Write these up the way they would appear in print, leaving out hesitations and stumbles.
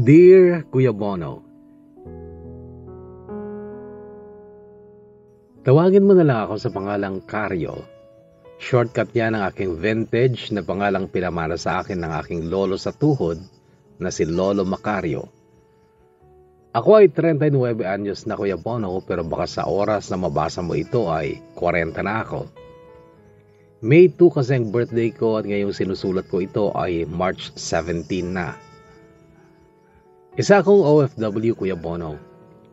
Dear Kuya Bono, tawagin mo na lang ako sa pangalang Karyo. Shortcut niya ng aking vintage na pangalang pinamana sa akin ng aking lolo sa tuhod na si Lolo Macario. Ako ay 39 anyos na Kuya Bono, pero baka sa oras na mabasa mo ito ay 40 na ako. May 2 kasi ang birthday ko at ngayong sinusulat ko ito ay March 17 na. Isa akong OFW, Kuya Bono.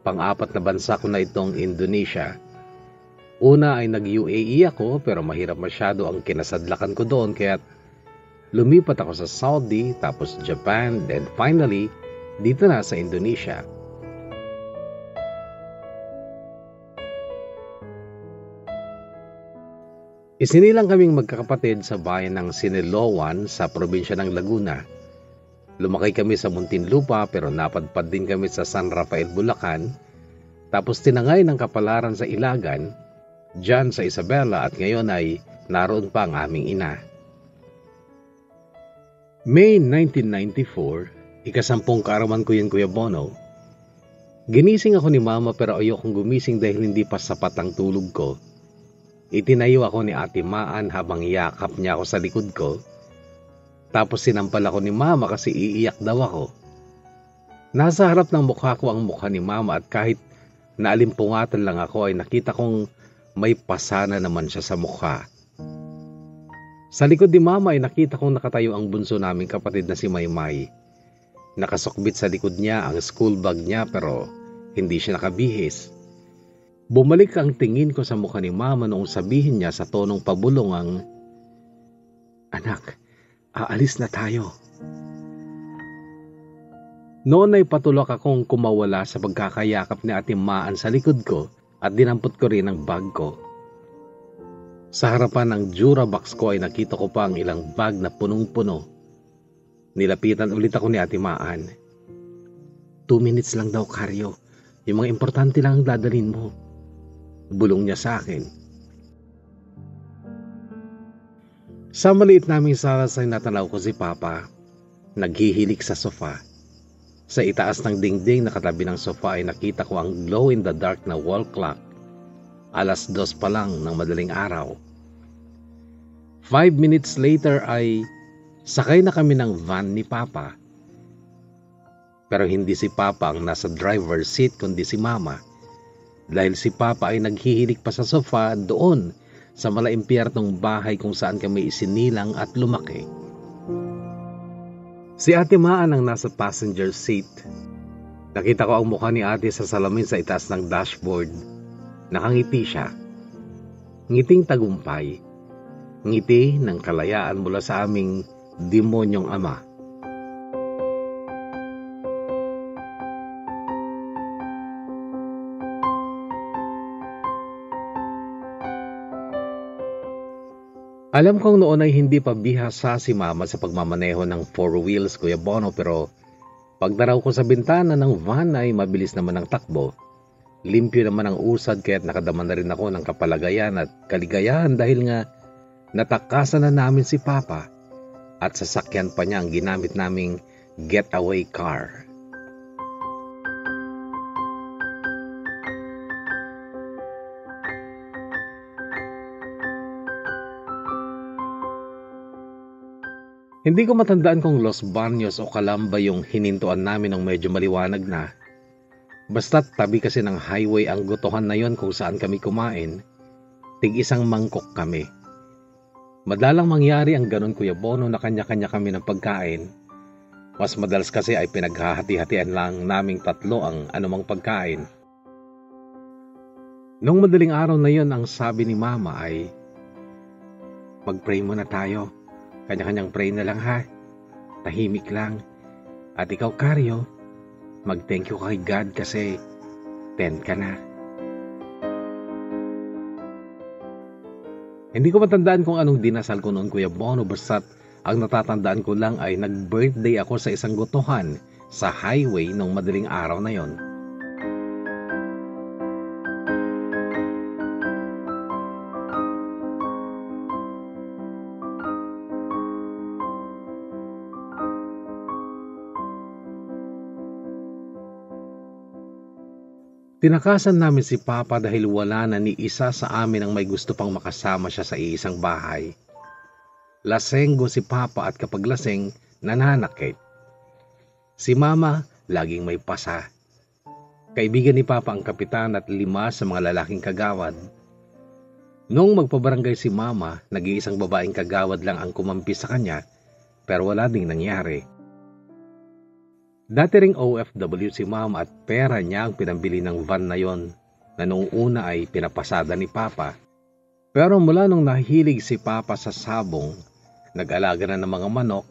Pang-apat na bansa ko na itong Indonesia. Una ay nag-UAE ako pero mahirap masyado ang kinasadlakan ko doon kaya't lumipat ako sa Saudi, tapos Japan, then finally dito na sa Indonesia. Isinilang kaming magkakapatid sa bayan ng Siniloan sa probinsya ng Laguna. Lumaki kami sa Muntinlupa pero napadpad din kami sa San Rafael, Bulacan. Tapos tinangay ng kapalaran sa Ilagan, dyan sa Isabela at ngayon ay naroon pa ang aming ina. May 1994, ika-10 kaarawan ko yun, Kuya Bono. Ginising ako ni Mama pero ayokong gumising dahil hindi pa sapat ang tulog ko. Itinayo ako ni Ate Maan habang yakap niya ako sa likod ko. Tapos sinampal ako ni Mama kasi iiyak daw ako. Nasa harap ng mukha ko ang mukha ni Mama at kahit naalimpungatan lang ako ay nakita kong may pasana naman siya sa mukha. Sa likod ni Mama ay nakita kong nakatayo ang bunso naming kapatid na si Maymay. Nakasukbit sa likod niya ang school bag niya pero hindi siya nakabihis. Bumalik ang tingin ko sa mukha ni Mama noong sabihin niya sa tonong pabulong ang, "Anak, aalis na tayo." Noon ay patulok akong kumawala sa pagkakayakap ni Ate Maan sa likod ko at dinampot ko rin ang bag ko. Sa harapan ng Durabox ko ay nakita ko pa ang ilang bag na punong-puno. Nilapitan ulit ako ni Ate Maan. 2 minutes lang daw, Karyo. Yung mga importante lang ang dadalhin mo. Bulong niya sa akin. Sa maliit naming sala ay natanaw ko si Papa. Naghihilik sa sofa. Sa itaas ng dingding na katabi ng sofa ay nakita ko ang glow-in-the-dark na wall clock. 2:00 pa lang ng madaling araw. 5 minutes later ay sakay na kami ng van ni Papa. Pero hindi si Papa ang nasa driver's seat kundi si Mama. Dahil si Papa ay naghihilik pa sa sofa doon sa malaimpyertong bahay kung saan kami isinilang at lumaki. Si Ate Maan ang nasa passenger seat. Nakita ko ang mukha ni Ate sa salamin sa itaas ng dashboard. Nakangiti siya. Ngiting tagumpay. Ngiti ng kalayaan mula sa aming demonyong ama. Alam kong noon ay hindi pa bihasa si Mama sa pagmamaneho ng 4 wheels, Kuya Bono, pero pagdaraw ko sa bintana ng van ay mabilis naman ang takbo. Limpyo naman ang usad kaya't nakadama na rin ako ng kapalagayan at kaligayahan dahil nga natakasan na namin si Papa at sasakyan pa niya ang ginamit naming getaway car. Hindi ko matandaan kung Los Baños o Calamba yung hinintuan namin nung medyo maliwanag na. Basta't tabi kasi ng highway ang gotohan na yon kung saan kami kumain. Tig-isang mangkok kami. Madalang mangyari ang ganun, Kuya Bono, na kanya-kanya kami ng pagkain. Mas madalas kasi ay pinaghahati-hatian lang naming tatlo ang anumang pagkain. Nung madaling araw na yon, ang sabi ni Mama ay, "Mag-pray muna tayo. Kanya-kanyang pray na lang ha. Tahimik lang. At ikaw, Karyo, mag-thank you kay God kasi 10 ka na." Hindi ko matandaan kung anong dinasal ko noon, Kuya Bono, basta't ang natatandaan ko lang ay nag-birthday ako sa isang gotohan sa highway nung madaling araw na yon. Tinakasan namin si Papa dahil wala na ni isa sa amin ang may gusto pang makasama siya sa iisang bahay. Lasenggo si Papa at kapag laseng, nananakit. Si Mama, laging may pasa. Kaibigan ni Papa ang kapitan at 5 sa mga lalaking kagawad. Noong magpabarangay si Mama, nag-iisang babaeng kagawad lang ang kumampi sa kanya, pero wala ding nangyari. Dati ring OFW si Mama at pera niya ang pinambili ng van na yon, na noong una ay pinapasada ni Papa. Pero mula nung nahilig si Papa sa sabong, nag-alaga na ng mga manok,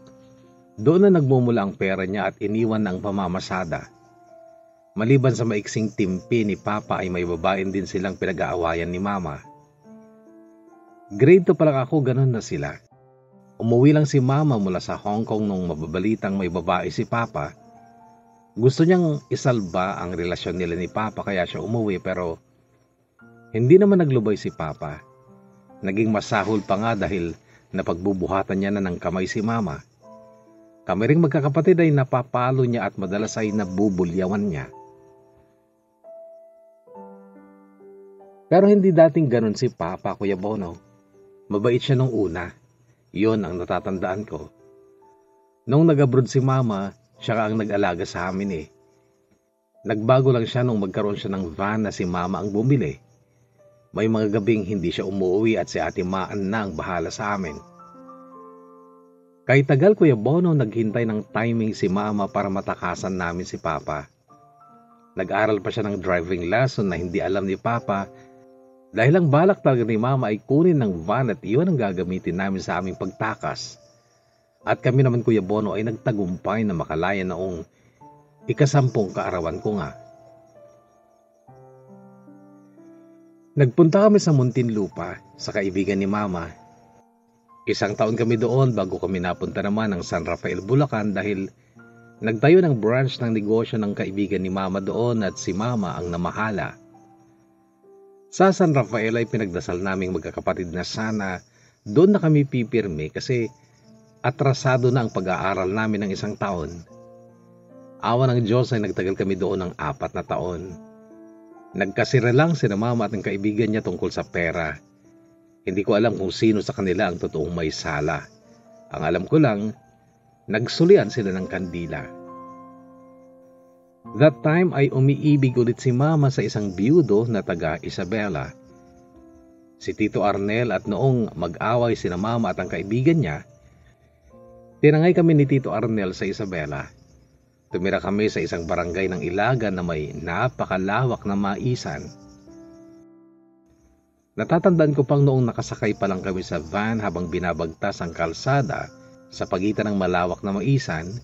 doon na nagmumula ang pera niya at iniwan na ang pamamasada. Maliban sa maiksing timpi ni Papa ay may babaeng din silang pinag-aawayan ni Mama. Grade 2 pa lang ako, ganun na sila. Umuwi lang si Mama mula sa Hong Kong nung mababalitang may babae si Papa. Gusto niyang isalba ang relasyon nila ni Papa kaya siya umuwi, pero hindi naman naglubay si Papa. Naging masahol pa nga dahil napagbubuhatan niya na ng kamay si Mama. Kami ring magkakapatid ay napapalo niya at madalas ay nabubulyawan niya. Pero hindi dating ganun si Papa, Kuya Bono. Mabait siya nung una. Yun ang natatandaan ko. Nung nag-abroad si Mama, siya ang nag-alaga sa amin eh. Nagbago lang siya nung magkaroon siya ng van na si Mama ang bumili. May mga gabing hindi siya umuwi at si Ate Maan na ang bahala sa amin. Kay tagal, Kuya Bono, naghintay ng timing si Mama para matakasan namin si Papa. Nag-aral pa siya ng driving lesson na hindi alam ni Papa dahil ang balak talaga ni Mama ay kunin ng van at iyon ang gagamitin namin sa aming pagtakas. At kami naman, Kuya Bono, ay nagtagumpay na makalaya noong 10 kaarawan ko nga. Nagpunta kami sa Muntinlupa sa kaibigan ni Mama. 1 taon kami doon bago kami napunta naman ng San Rafael, Bulacan dahil nagtayo ng branch ng negosyo ng kaibigan ni Mama doon at si Mama ang namahala. Sa San Rafael ay pinagdasal naming magkakapatid na sana doon na kami pipirme kasi atrasado na ang pag-aaral namin ng 1 taon. Awa ng Diyos ay nagtagal kami doon ng 4 na taon. Nagkasira lang si Mama at ang kaibigan niya tungkol sa pera. Hindi ko alam kung sino sa kanila ang totoong may sala. Ang alam ko lang, nagsulian sila ng kandila. That time ay umiibig ulit si Mama sa isang biyudo na taga Isabela. Si Tito Arnel, at noong mag-away si Mama at ang kaibigan niya, tinangay kami ni Tito Arnel sa Isabela. Tumira kami sa isang barangay ng Ilagan na may napakalawak na maisan. Natatandaan ko pang noong nakasakay pa lang kami sa van habang binabagtas ang kalsada sa pagitan ng malawak na maisan,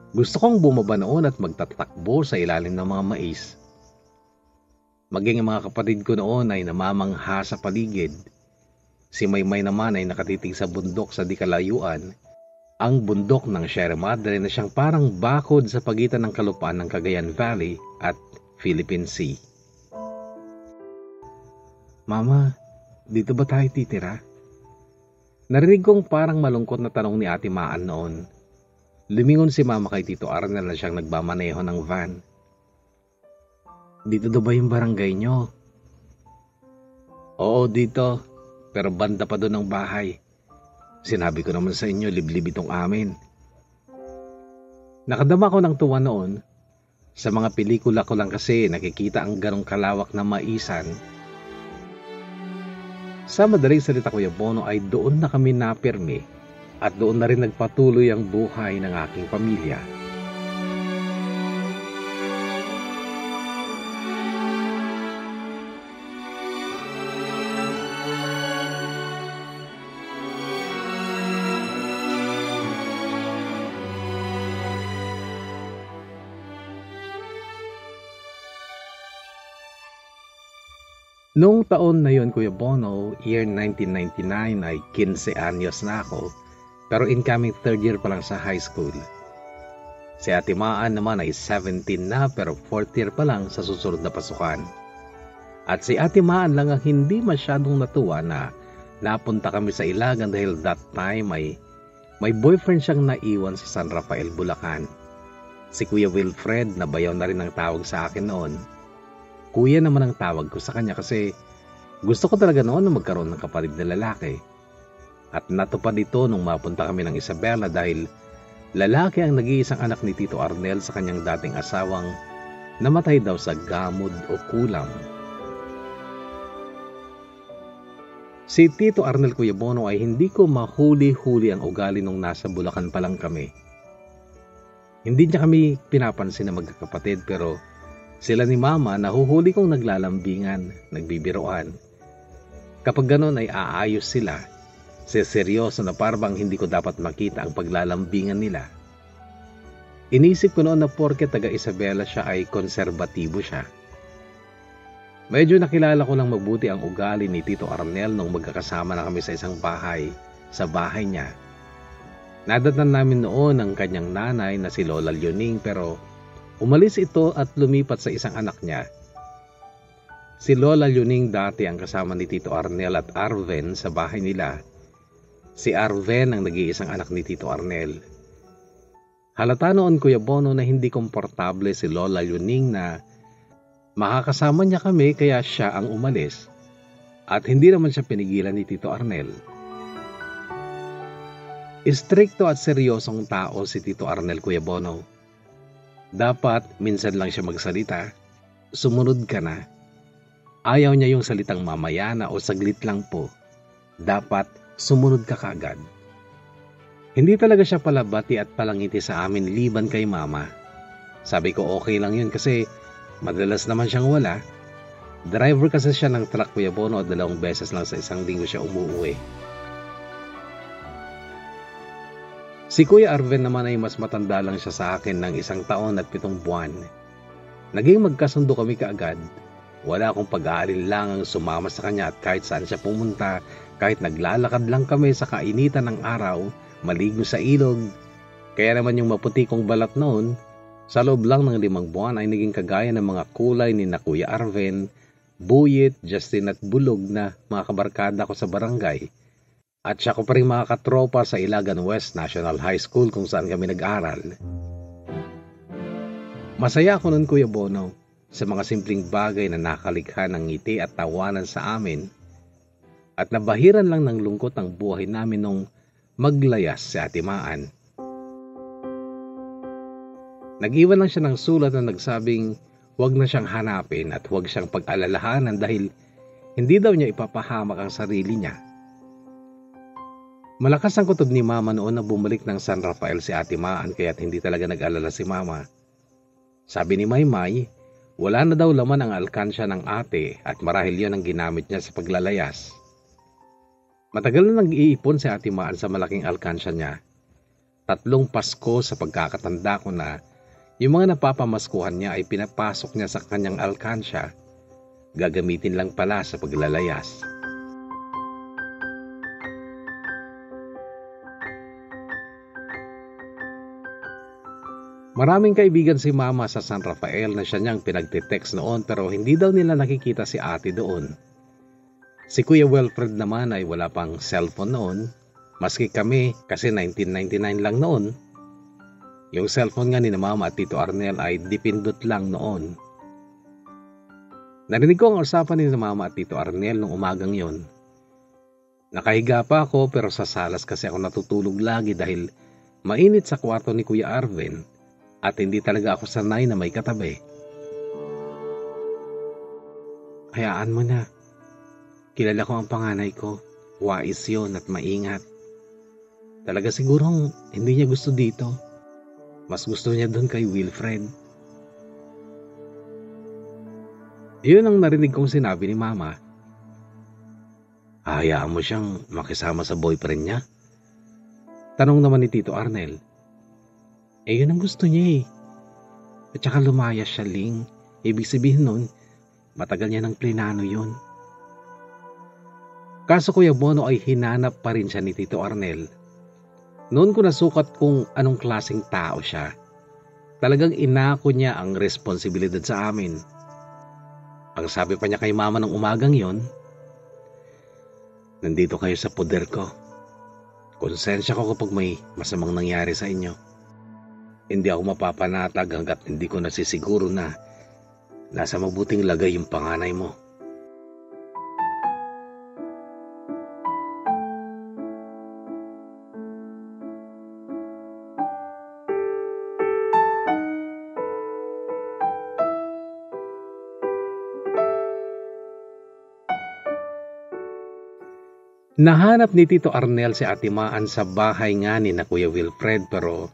gusto kong bumaba noon at magtatakbo sa ilalim ng mga mais. Maging ang mga kapatid ko noon ay namamangha sa paligid. Si Maymay naman ay nakatitig sa bundok sa di kalayuan, ang bundok ng Sierra Madre na siyang parang bakod sa pagitan ng kalupaan ng Cagayan Valley at Philippine Sea. Mama, dito ba tayo titira? Narinig kong parang malungkot na tanong ni Ate Maan noon. Lumingon si Mama kay Tito Arnel na siyang nagmamaneho ng van. Dito daw ba yung barangay nyo? Oo, dito. Pero banda pa doon ang bahay. Sinabi ko naman sa inyo, liblib itong amin. Nakadama ko ng tuwa noon. Sa mga pelikula ko lang kasi nakikita ang ganong kalawak na maisan. Sa madaling salita, Kuya Bono, ay doon na kami napirmi at doon na rin nagpatuloy ang buhay ng aking pamilya. Noong taon na yon, Kuya Bono, year 1999, ay 15 anyos na ako, pero incoming 3rd year pa lang sa high school. Si Ate Maan naman ay 17 na pero 4th year pa lang sa susunod na pasukan. At si Ate Maan lang ang hindi masyadong natuwa na napunta kami sa Ilagan dahil that time ay may boyfriend siyang naiwan sa San Rafael, Bulacan. Si Kuya Wilfred na bayaw na rin ang tawag sa akin noon. Kuya naman ang tawag ko sa kanya kasi gusto ko talaga noon na magkaroon ng kapatid na lalaki. At natupad ito nung mapunta kami ng Isabela dahil lalaki ang nag-iisang anak ni Tito Arnel sa kanyang dating asawang namatay daw sa gamod o kulam. Si Tito Arnel, Kuya Bono, ay hindi ko mahuli-huli ang ugali nung nasa Bulacan pa lang kami. Hindi niya kami pinapansin na magkakapatid pero sila ni Mama nahuhuli kong naglalambingan, nagbibiroan. Kapag ganon ay aayos sila, seryoso na parang hindi ko dapat makita ang paglalambingan nila. Inisip ko noon na porke taga Isabela siya ay konserbatibo siya. Medyo nakilala ko lang mabuti ang ugali ni Tito Arnel nung magkakasama na kami sa isang bahay, sa bahay niya. Nadatnan namin noon ang kanyang nanay na si Lola Leoning pero umalis ito at lumipat sa isang anak niya. Si Lola Leoning dati ang kasama ni Tito Arnel at Arven sa bahay nila. Si Arven ang nag-iisang anak ni Tito Arnel. Halata noon, Kuya Bono, na hindi komportable si Lola Leoning na makakasama niya kami kaya siya ang umalis at hindi naman siya pinigilan ni Tito Arnel. Istrikto at seryosong tao si Tito Arnel, Kuya Bono. Dapat minsan lang siya magsalita, sumunod ka na. Ayaw niya yung salitang mamaya na o saglit lang po. Dapat sumunod ka kagad. Hindi talaga siya palabati at palangiti sa amin liban kay Mama. Sabi ko okay lang yun kasi madalas naman siyang wala. Driver kasi siya ng truck, Kuya Bono, at 2 beses lang sa isang linggo siya umuwi. Si Kuya Arven naman ay mas matanda lang siya sa akin ng 1 taon at 7 buwan. Naging magkasundo kami kaagad. Wala akong pag-aalinlangang sumama sa kanya at kahit saan siya pumunta, kahit naglalakad lang kami sa kainitan ng araw, maligo sa ilog. Kaya naman yung maputi kong balat noon, sa loob lang ng 5 buwan ay naging kagaya ng mga kulay ni na Kuya Arven, Buyit, Justin at Bulog na mga kabarkada ko sa barangay. At siya ko pa rin mga katropa sa Ilagan West National High School kung saan kami nag-aral. Masaya ako noon, Kuya Bono, sa mga simpleng bagay na nakalikha ng ngiti at tawanan sa amin. At nabahiran lang ng lungkot ang buhay namin nung maglayas si Ate Maan. Nag-iwan lang siya ng sulat na nagsabing huwag na siyang hanapin at huwag siyang pag-alalahanan dahil hindi daw niya ipapahamak ang sarili niya. Malakas ang kutob ni Mama noon na bumalik ng San Rafael si Ate Maan kaya't hindi talaga nag-alala si Mama. Sabi ni Maymay, wala na daw laman ang alkansya ng ate at marahil yon ang ginamit niya sa paglalayas. Matagal na nag-iipon si Ate Maan sa malaking alkansya niya. 3 Pasko sa pagkakatanda ko na yung mga napapamaskuhan niya ay pinapasok niya sa kanyang alkansya. Gagamitin lang pala sa paglalayas. Maraming kaibigan si Mama sa San Rafael na siya niyang pinagtitext noon pero hindi daw nila nakikita si ate doon. Si Kuya Wilfred naman ay wala pang cellphone noon, maski kami kasi 1999 lang noon. Yung cellphone nga ni Mama at Tito Arnel ay dipindot lang noon. Narinig ko ang usapan ni Mama at Tito Arnel nung umagang yon. Nakahiga pa ako pero sa salas kasi ako natutulog lagi dahil mainit sa kwarto ni Kuya Arven. At hindi talaga ako sanay na may katabi. Hayaan mo na. Kilala ko ang panganay ko. Wais yun at maingat. Talaga sigurong hindi niya gusto dito. Mas gusto niya doon kay Wilfred. Iyon ang narinig kong sinabi ni Mama. Hayaan mo siyang makisama sa boyfriend niya? Tanong naman ni Tito Arnel. Yun ang gusto niya eh. At saka lumayas siya, Ling. Ibig sabihin nun, matagal niya ng plinano yun. Kaso Kuya Bono ay hinanap pa rin siya ni Tito Arnel. Noon ko nasukat kung anong klaseng tao siya. Talagang inako niya ang responsibilidad sa amin. Ang sabi pa niya kay Mama ng umagang yon, nandito kayo sa poder ko. Konsensya ko kapag may masamang nangyari sa inyo. Hindi ako mapapanatag hanggat hindi ko nasisiguro na nasa mabuting lagay yung panganay mo. Nahanap ni Tito Arnel si Ate Maan sa bahay nga ni na Kuya Wilfred pero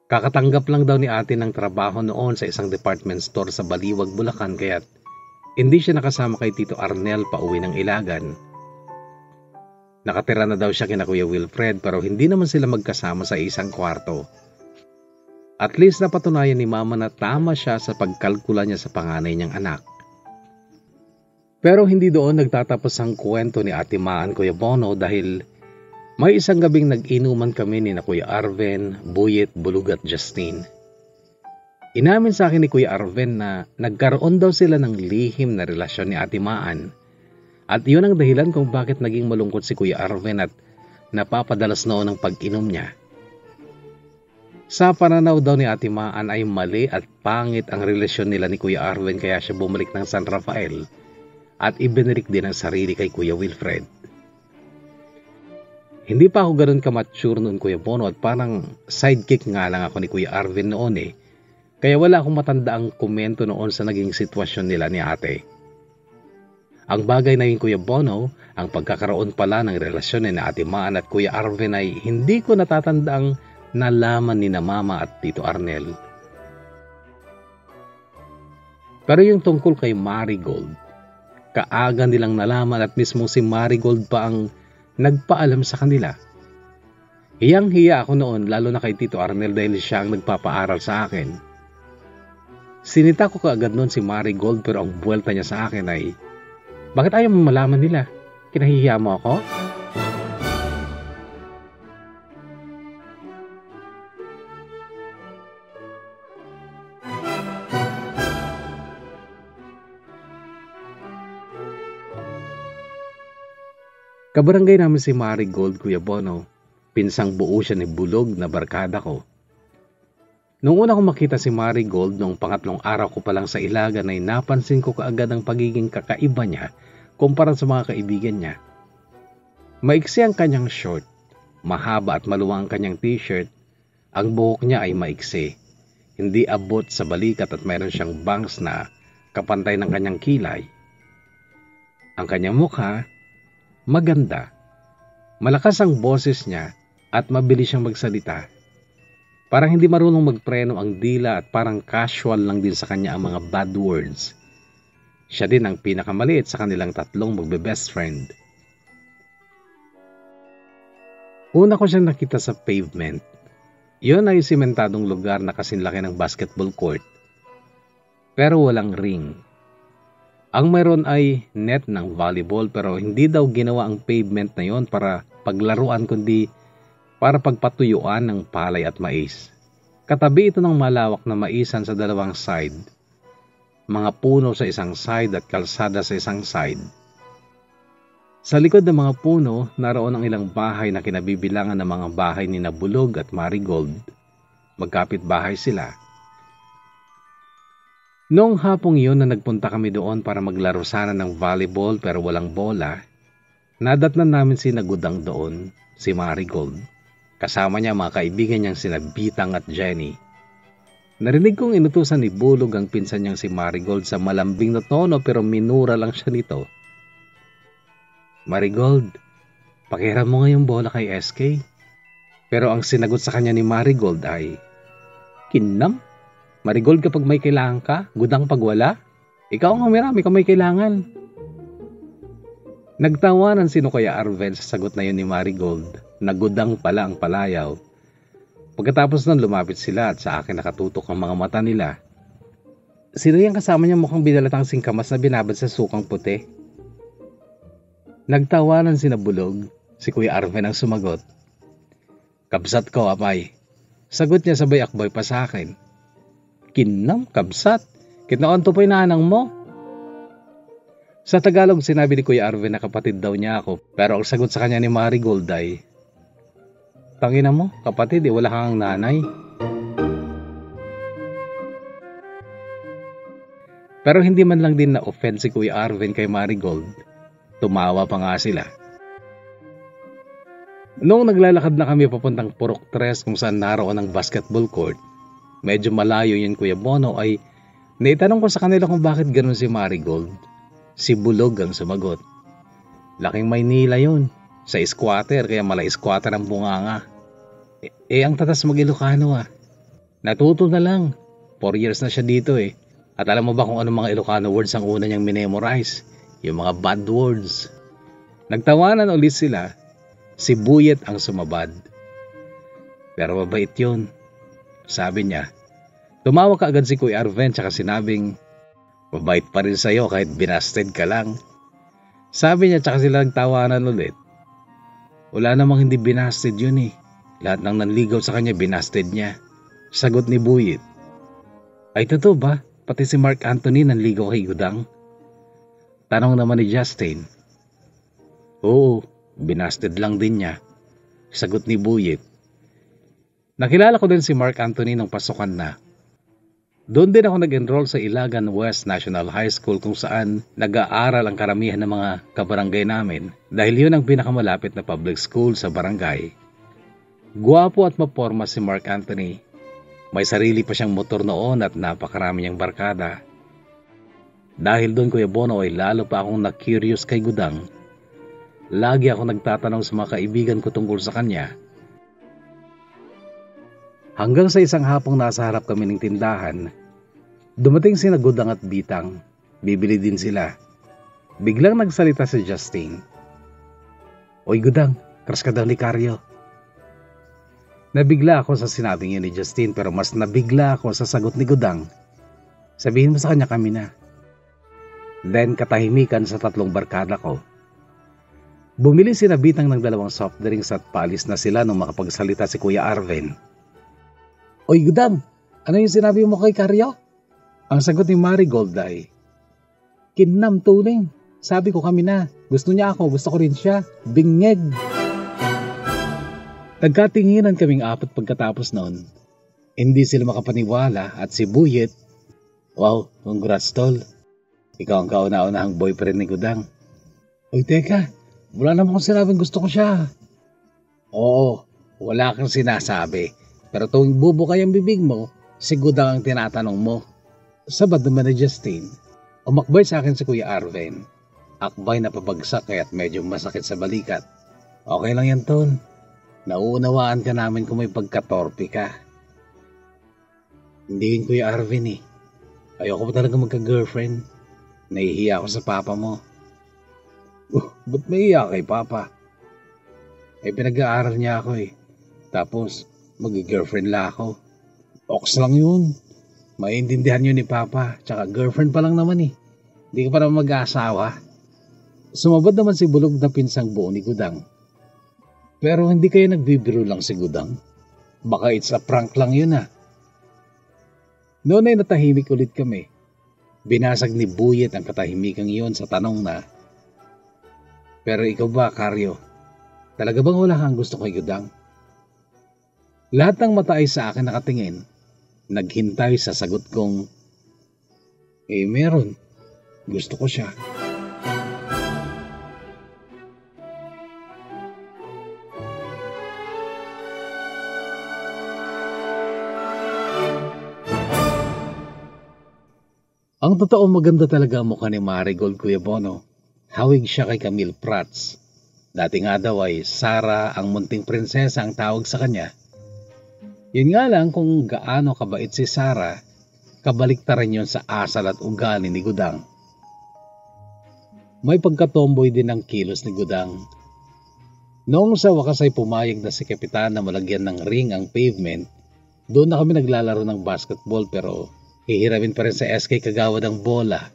kakatanggap lang daw ni ate ng trabaho noon sa isang department store sa Baliwag, Bulacan kaya't hindi siya nakasama kay Tito Arnel pauwi ng Ilagan. Nakatira na daw siya kina Kuya Wilfred pero hindi naman sila magkasama sa isang kwarto. At least napatunayan ni Mama na tama siya sa pagkalkula niya sa panganay niyang anak. Pero hindi doon nagtatapos ang kwento ni Ate Maan, Kuya Bono, dahil may isang gabing nag-inuman kami ni na Kuya Arven, Buyet, Bulug at Justine. Inamin sa akin ni Kuya Arven na nagkaroon daw sila ng lihim na relasyon ni Ate Maan. At yun ang dahilan kung bakit naging malungkot si Kuya Arven at napapadalas noon ang pag-inom niya. Sa pananaw daw ni Ate Maan ay mali at pangit ang relasyon nila ni Kuya Arven kaya siya bumalik ng San Rafael at ibinirik din ang sarili kay Kuya Wilfred. Hindi pa ako ganoon ka-mature noon, Kuya Bono, at parang sidekick nga lang ako ni Kuya Arven noon eh. Kaya wala akong matandaang komento noon sa naging sitwasyon nila ni ate. Ang bagay na yun, Kuya Bono, ang pagkakaroon pala ng relasyon ni Ate Maan at Kuya Arven ay hindi ko natatandaang nalaman ni na Mama at Tito Arnel. Pero yung tungkol kay Marigold, kaaga nilang nalaman at mismo si Marigold pa ang nagpaalam sa kanila. Hiyang-hiya ako noon lalo na kay Tito Arnel dahil siya ang nagpapaaral sa akin. Sinita ko kaagad noon si Marigold pero ang buwelta niya sa akin ay, bakit ayaw mo malaman nila? Kinahihiya mo ako? Kabarangay namin si Marigold, Kuya Bono. Pinsang buo siya ni Bulog na barkada ko. Nung una ko makita si Marigold noong pangatlong araw ko pa lang sa Ilagan ay napansin ko kaagad ang pagiging kakaiba niya kumpara sa mga kaibigan niya. Maiksi ang kanyang short, mahaba at maluwang ang kanyang t-shirt. Ang buhok niya ay maiksi, hindi abot sa balikat at mayroon siyang bangs na kapantay ng kanyang kilay. Ang kanyang mukha, maganda. Malakas ang boses niya at mabilis siyang magsalita. Parang hindi marunong magpreno ang dila at parang casual lang din sa kanya ang mga bad words. Siya din ang pinakamaliit sa kanilang tatlong magbe-best friend. Una ko siyang nakita sa pavement. Yun ay simentadong lugar na kasinlaki ng basketball court. Pero walang ring. Ang mayroon ay net ng volleyball pero hindi daw ginawa ang pavement na yon para paglaruan kundi para pagpatuyuan ng palay at mais. Katabi ito ng malawak na maisan sa dalawang side. Mga puno sa isang side at kalsada sa isang side. Sa likod ng mga puno, naroon ang ilang bahay na kinabibilangan ng mga bahay ni Bulog at Marigold. Magkapit bahay sila. Noong hapong iyon na nagpunta kami doon para maglaro sana ng volleyball pero walang bola, nadatnan namin si Nagudang doon, si Marigold. Kasama niya mga kaibigan niyang sina Bitang at Jenny. Narinig kong inutusan ni Bulog ang pinsan niyang si Marigold sa malambing na tono pero minura lang siya nito. Marigold, pakiram mo nga yung bola kay SK. Pero ang sinagot sa kanya ni Marigold ay, Kinam? Marigold kapag may kailangan ka, Gudang pag wala. Ikaw ang humiram, ikaw may kailangan. Nagtawanan sino kaya Arven sa sagot na yun ni Marigold, na Gudang pala ang palayaw. Pagkatapos nun lumapit sila at sa akin nakatutok ang mga mata nila. Sino yung kasama niya mukhang binalatang singkamas na binabad sa sukang puti? Nagtawanan sina Bulog, si Kuya Arven ang sumagot. Kabsat ko, apay. Sagot niya sabay akboy pa sa akin. Kinam, kabsat. Kitnaon to po inaanang mo. Sa Tagalog, sinabi ni Kuya Arven na kapatid daw niya ako. Pero ang sagot sa kanya ni Marigold ay, Tangina mo, kapatid, wala kang nanay. Pero hindi man lang din na-offend si Kuya Arvin kay Marigold. Tumawa pa nga sila. Noong naglalakad na kami papuntang Purok 3 kung saan naroon ang basketball court, medyo malayo yun Kuya Bono, ay naitanong ko sa kanila kung bakit ganun si Marigold. Si Bulog ang sumagot. Laking Maynila yun. Sa squatter, kaya mala squatter ang bunganga. Ang tatas mag-Ilocano ah. Natuto na lang. 4 years na siya dito eh. At alam mo ba kung anong mga Ilocano words ang una niyang minemorize? Yung mga bad words. Nagtawanan ulit sila. Si Buyet ang sumabad. Pero mabait yun. Sabi niya. Tumawa ka agad si Kuya Arven tsaka sinabing, mabait pa rin sa'yo kahit binasted ka lang. Sabi niya tsaka sila nagtawanan ulit. Wala namang hindi binasted yun eh. Lahat ng nanligaw sa kanya binasted niya. Sagot ni Buyet. Ay totoo ba? Pati si Mark Anthony nanligaw kay Gudang? Tanong naman ni Justin. Oo, binasted lang din niya. Sagot ni Buyet. Nakilala ko din si Mark Anthony nung pasukan na. Doon din ako nag-enroll sa Ilagan West National High School kung saan nag-aaral ang karamihan ng mga kabarangay namin dahil yun ang pinakamalapit na public school sa barangay. Guwapo at maporma si Mark Anthony. May sarili pa siyang motor noon at napakarami niyang barkada. Dahil doon Kuya Bono ay lalo pa akong na-curious kay Gudang. Lagi ako nagtatanong sa mga kaibigan ko tungkol sa kanya. Hanggang sa isang hapong nasa harap kami ng tindahan, dumating sina Gudang at Bitang. Bibili din sila. Biglang nagsalita si Justin. Oy Gudang, crush ka daw ni Carlo. Nabigla ako sa sinabing yun ni Justin pero mas nabigla ako sa sagot ni Gudang. Sabihin mo sa kanya kami na. Then katahimikan sa 3 barkada ko. Bumili sina Bitang ng 2 soft drinks at paalis na sila nung makapagsalita si Kuya Arven. Oy Gudang, ano yung sinabi mo kay Carlo? Ang sagot ni Marigold ay, Kinam tuling, sabi ko kami na, gusto niya ako, gusto ko rin siya, bingeg. Nagkatinginan kaming 4 pagkatapos noon. Hindi sila makapaniwala at si Buyet, wow, congrats tol. Ikaw ang kauna-unahang boyfriend ni Gudang. Oy teka, wala naman akong sinabing gusto ko siya. Oo, wala kang sinasabi. Pero tuwing bubukay ang bibig mo, si Gudang ang tinatanong mo. Sabad naman ni Justin. Umakbay sa akin si Kuya Arven. Akbay na pabagsak kaya't medyo masakit sa balikat. Okay lang yan, Ton. Nauunawaan ka namin kung may pagkatorpe ka. Hindi yun Kuya Arven eh. Ayoko pa talaga magka-girlfriend. Nahihiya ako sa papa mo. Ba't mahihiya kay papa? Pinag-aaral niya ako eh. Tapos, mag-girlfriend lang ako. Ox lang yun. Maintindihan yun ni Papa. Tsaka girlfriend pa lang naman eh. Hindi ka pa naman mag-aasawa. Sumabad naman si Bulog na pinsang buo ni Gudang. Pero hindi kayo nagbibiro lang si Gudang. Baka it's a prank lang yun ah. Noon ay natahimik ulit kami. Binasag ni Buyet ang katahimikang iyon sa tanong na, pero ikaw ba, Carlo? Talaga bang wala kang gusto kay Gudang? Lahat ng mata ay sa akin nakatingin. Naghintay sa sagot kong, meron. Gusto ko siya. Ang totoo maganda talaga ang mukha ni Marigold, Kuya Bono. Hawig siya kay Camille Prats. Dati nga daw ay Sara ang munting prinsesa ang tawag sa kanya. Yun nga lang kung gaano kabait si Sara, kabaliktaran yun sa asal at ugali ni Gudang. May pagkatomboy din ang kilos ni Gudang. Noong sa wakas ay pumayag na si Kapitan na malagyan ng ring ang pavement, doon na kami naglalaro ng basketball pero hihiramin pa rin sa SK Kagawad ang bola.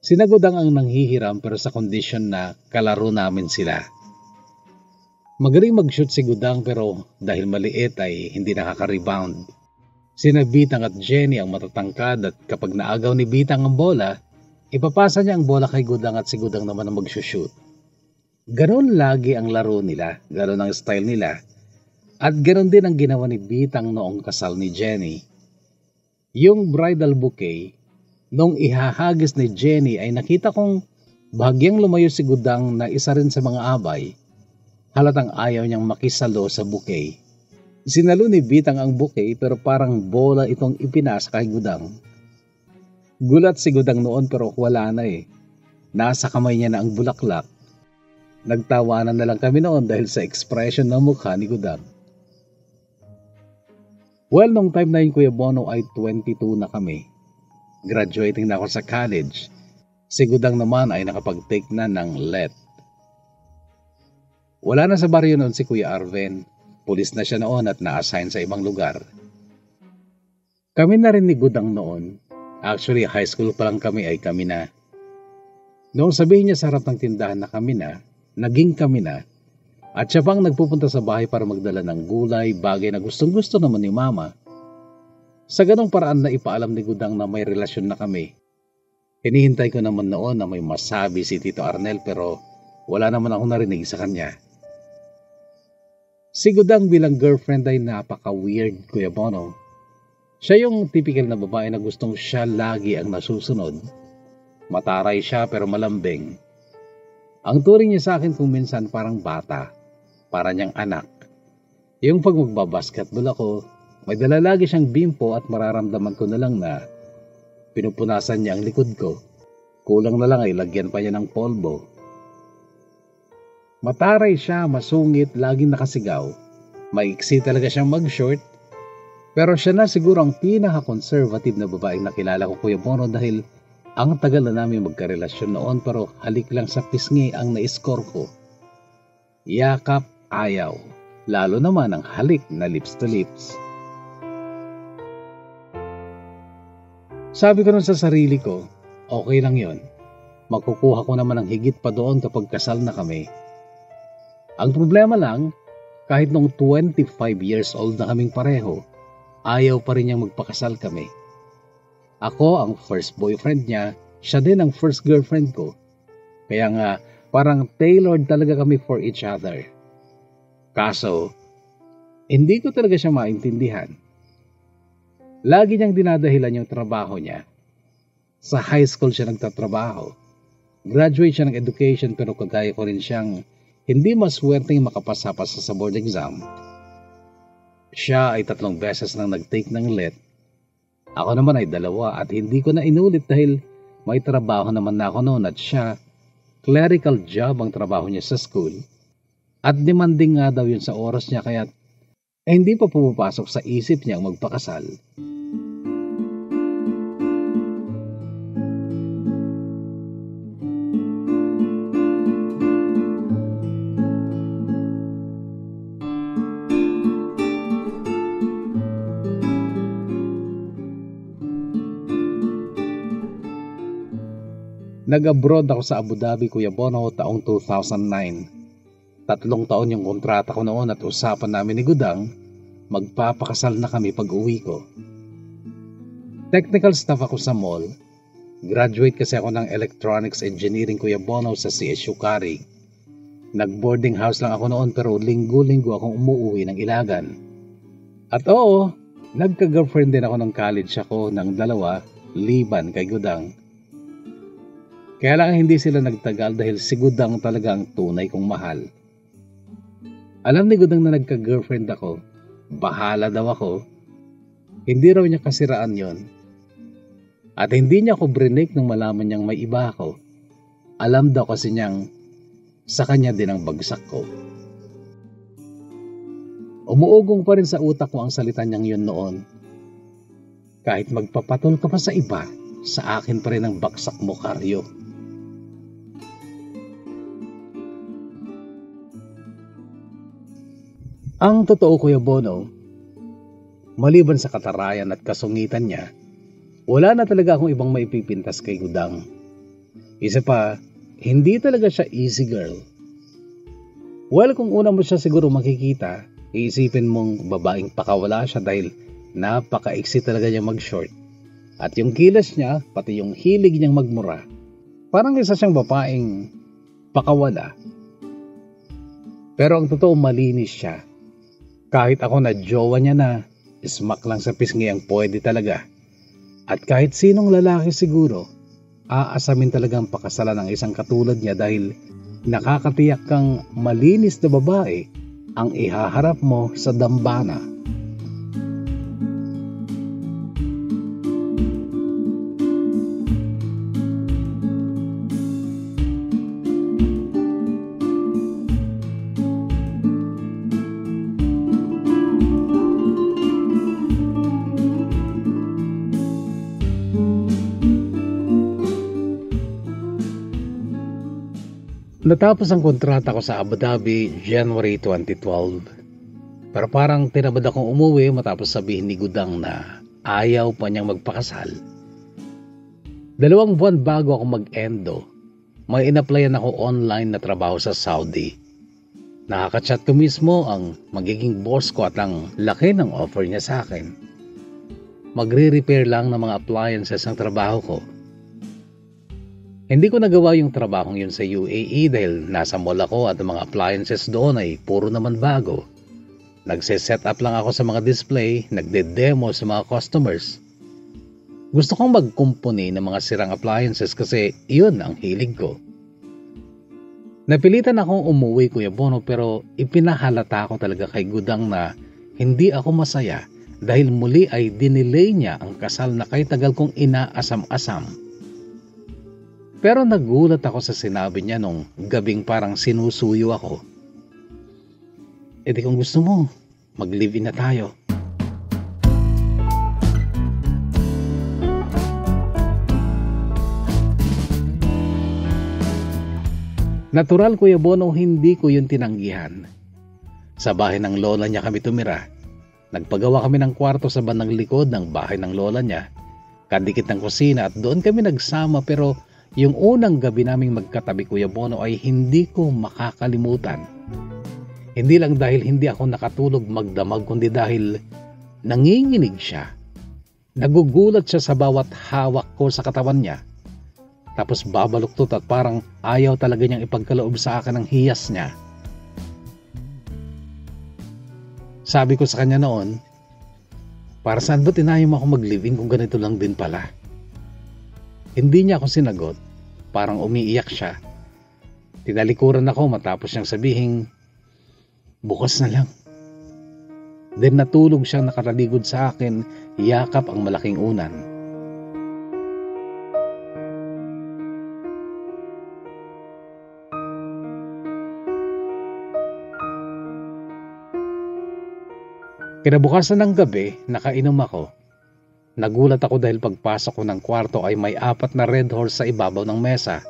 Sina Gudang ang nanghihiram pero sa kondisyon na kalaro namin sila. Magaling mag-shoot si Gudang pero dahil maliit ay hindi nakaka-rebound. Sina Bitang at Jenny ang matatangkad at kapag naagaw ni Bitang ang bola, ipapasa niya ang bola kay Gudang at si Gudang naman ang mag-shoot. Ganon lagi ang laro nila, ganon ang style nila. At ganon din ang ginawa ni Bitang noong kasal ni Jenny. Yung bridal bouquet, Nung ihahagis ni Jenny ay nakita kong bahagyang lumayo si Gudang na isa rin sa mga abay. Halatang ayaw niyang makisalo sa bouquet. Sinalo ni Bitang ang bouquet pero parang bola itong ipinasa kay Gudang. Gulat si Gudang noon pero wala na eh. Nasa kamay niya na ang bulaklak. Nagtawanan na lang kami noon dahil sa expression ng mukha ni Gudang. Well, nung time na yun Kuya Bono ay 22 na kami. Graduating na ako sa college. Si Gudang naman ay nakapag-take na ng LET. Wala na sa baryo noon si Kuya Arven. Pulis na siya noon at na-assign sa ibang lugar. Kami na rin ni Gudang noon. Actually, high school pa lang kami ay kami na. Noong sabihin niya sa harap ng tindahan na kami na, naging kami na. At siya pang nagpupunta sa bahay para magdala ng gulay, bagay na gustong-gusto naman ni Mama. Sa ganong paraan na ipaalam ni Gudang na may relasyon na kami. Hinihintay ko naman noon na may masabi si Tito Arnel pero wala naman ako narinig sa kanya. Si Gudang bilang girlfriend ay napaka-weird, Kuya Bono. Siya yung typical na babae na gustong siya lagi ang nasusunod. Mataray siya pero malambing. Ang turing niya sa akin kung minsan parang bata, para niyang anak. Yung pag magbabasketball ako, may dala lagi siyang bimpo at mararamdaman ko na lang na pinupunasan niya ang likod ko. Kulang na lang ay lagyan pa niya ng polvo. Mataray siya, masungit, laging nakasigaw. Maiksi talaga siyang mag-short. Pero siya na siguro ang pinaka-conservative na babaeng nakilala ko Kuya Bono dahil ang tagal na namin magkarelasyon noon pero halik lang sa pisngi ang na-score ko. Yakap, ayaw. Lalo naman ang halik na lips to lips. Sabi ko nun sa sarili ko, okay lang yon. Makukuha ko naman ang higit pa doon kapag kasal na kami. Ang problema lang, kahit nung 25 years old na kaming pareho, ayaw pa rin niyang magpakasal kami. Ako ang first boyfriend niya, siya din ang first girlfriend ko. Kaya nga, parang tailored talaga kami for each other. Kaso, hindi ko talaga siya maintindihan. Lagi niyang dinadahilan yung trabaho niya. Sa high school siya nagtatrabaho. Graduate siya ng education pero kagaya ko rin siyang hindi maswerteng makapasa-pasa sa board exam. Siya ay 3 beses nang nag-take ng LET. Ako naman ay 2 at hindi ko na inulit dahil may trabaho naman na ako noon at siya, clerical job ang trabaho niya sa school. At demanding nga daw yun sa oras niya kaya hindi pa pumapasok sa isip niya ang magpakasal. Nag-abroad ako sa Abu Dhabi, Kuya Bono, taong 2009. 3 taon yung kontrata ko noon at usapan namin ni Gudang, magpapakasal na kami pag uwi ko. Technical staff ako sa mall. Graduate kasi ako ng Electronics Engineering, Kuya Bono, sa CSU Cari. Nag-boarding house lang ako noon pero linggo-linggo akong umuwi ng Ilagan. At oo, nagka-girlfriend din ako ng college ako ng 2, liban kay Gudang. Kaya lang hindi sila nagtagal dahil si Gudang talaga ang tunay kong mahal. Alam ni Gudang na nagka-girlfriend ako. Bahala daw ako. Hindi raw niya kasiraan yon. At hindi niya ako brinig nung malaman niyang may iba ako. Alam daw kasi niyang sa kanya din ang bagsak ko. Umuugong pa rin sa utak ko ang salita niyang yun noon. Kahit magpapatol ka pa sa iba, sa akin pa rin ang baksak mo, Karyo. Ang totoo, Kuya Bono, maliban sa katarayan at kasungitan niya, wala na talaga akong ibang maipipintas kay Gudang. Isa pa, hindi talaga siya easy girl. Well, kung una mo siya siguro makikita, iisipin mong babaeng pakawala siya dahil napaka-iksi talaga niya mag-short. At yung kilos niya, pati yung hilig niyang magmura, parang isa siyang babaeng pakawala. Pero ang totoo, malinis siya. Kahit ako na jowa niya na, smack lang sa pisngi ang pwede talaga. At kahit sinong lalaki siguro, aasamin talagang pakasalan ng isang katulad niya dahil nakakatiyak kang malinis na babae ang ihaharap mo sa dambana. Natapos ang kontrata ko sa Abu Dhabi January 2012. Pero parang tinamad akong umuwi matapos sabihin ni Gudang na ayaw pa niyang magpakasal. 2 buwan bago ako mag-endo, may in-applyan ako online na trabaho sa Saudi. Nakaka-chat ko mismo ang magiging boss ko at ang laki ng offer niya sa akin. Magre-repair lang ng mga appliances ang trabaho ko. Hindi ko nagawa yung trabahong yun sa UAE dahil nasa mall ako at ang mga appliances doon ay puro naman bago. Nagse-set up lang ako sa mga display, nagde-demo sa mga customers. Gusto kong magkumpuni ng mga sirang appliances kasi yun ang hilig ko. Napilitan akong umuwi, Kuya Bono, pero ipinahalata ko talaga kay Gudang na hindi ako masaya dahil muli ay dinelay niya ang kasal na kay tagal kong inaasam-asam. Pero nagulat ako sa sinabi niya nung gabing parang sinusuyo ako. E di kung gusto mo, mag-live-in na tayo. Natural, Kuya Bono, hindi ko yun tinanggihan. Sa bahay ng lola niya kami tumira. Nagpagawa kami ng kwarto sa bandang likod ng bahay ng lola niya. Kadikit ng kusina at doon kami nagsama, pero yung unang gabi naming magkatabi, Kuya Bono, ay hindi ko makakalimutan. Hindi lang dahil hindi ako nakatulog magdamag, kundi dahil nanginginig siya. Nagugulat siya sa bawat hawak ko sa katawan niya. Tapos babaluktot at parang ayaw talaga niyang ipagkaloob sa akin ang hiyas niya. Sabi ko sa kanya noon, para saan ba tinayong ako mag-live-in kung ganito lang din pala? Hindi niya ako sinagot, parang umiiyak siya. Tinalikuran ako matapos niyang sabihing, bukas na lang. Then natulog siyang nakataligod sa akin, yakap ang malaking unan. Kinabukasan ng gabi, nakainom ako. Nagulat ako dahil pagpasok ko ng kwarto ay may 4 na Red Horse sa ibabaw ng mesa.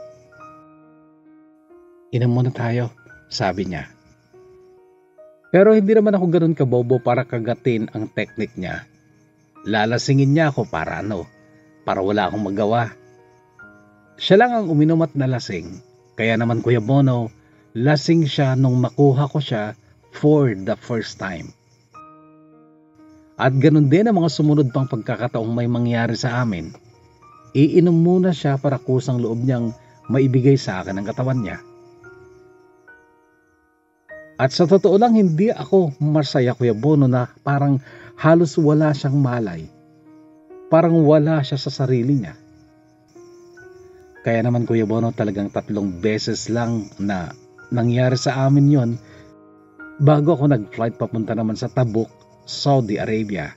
Inom muna tayo, sabi niya. Pero hindi naman ako ganun kabobo para kagatin ang teknik niya. Lalasingin niya ako para wala akong magawa. Siya lang ang uminom at nalasing. Kaya naman, Kuya Bono, lasing siya nung makuha ko siya for the first time. At ganun din ang mga sumunod pang pagkakataong may mangyari sa amin. Iinom muna siya para kusang loob niyang maibigay sa akin ang katawan niya. At sa totoo lang, hindi ako masaya, Kuya Bono, na parang halos wala siyang malay. Parang wala siya sa sarili niya. Kaya naman, Kuya Bono, talagang 3 beses lang na nangyari sa amin yon bago ako nag-flight papunta naman sa Tabuk, Saudi Arabia.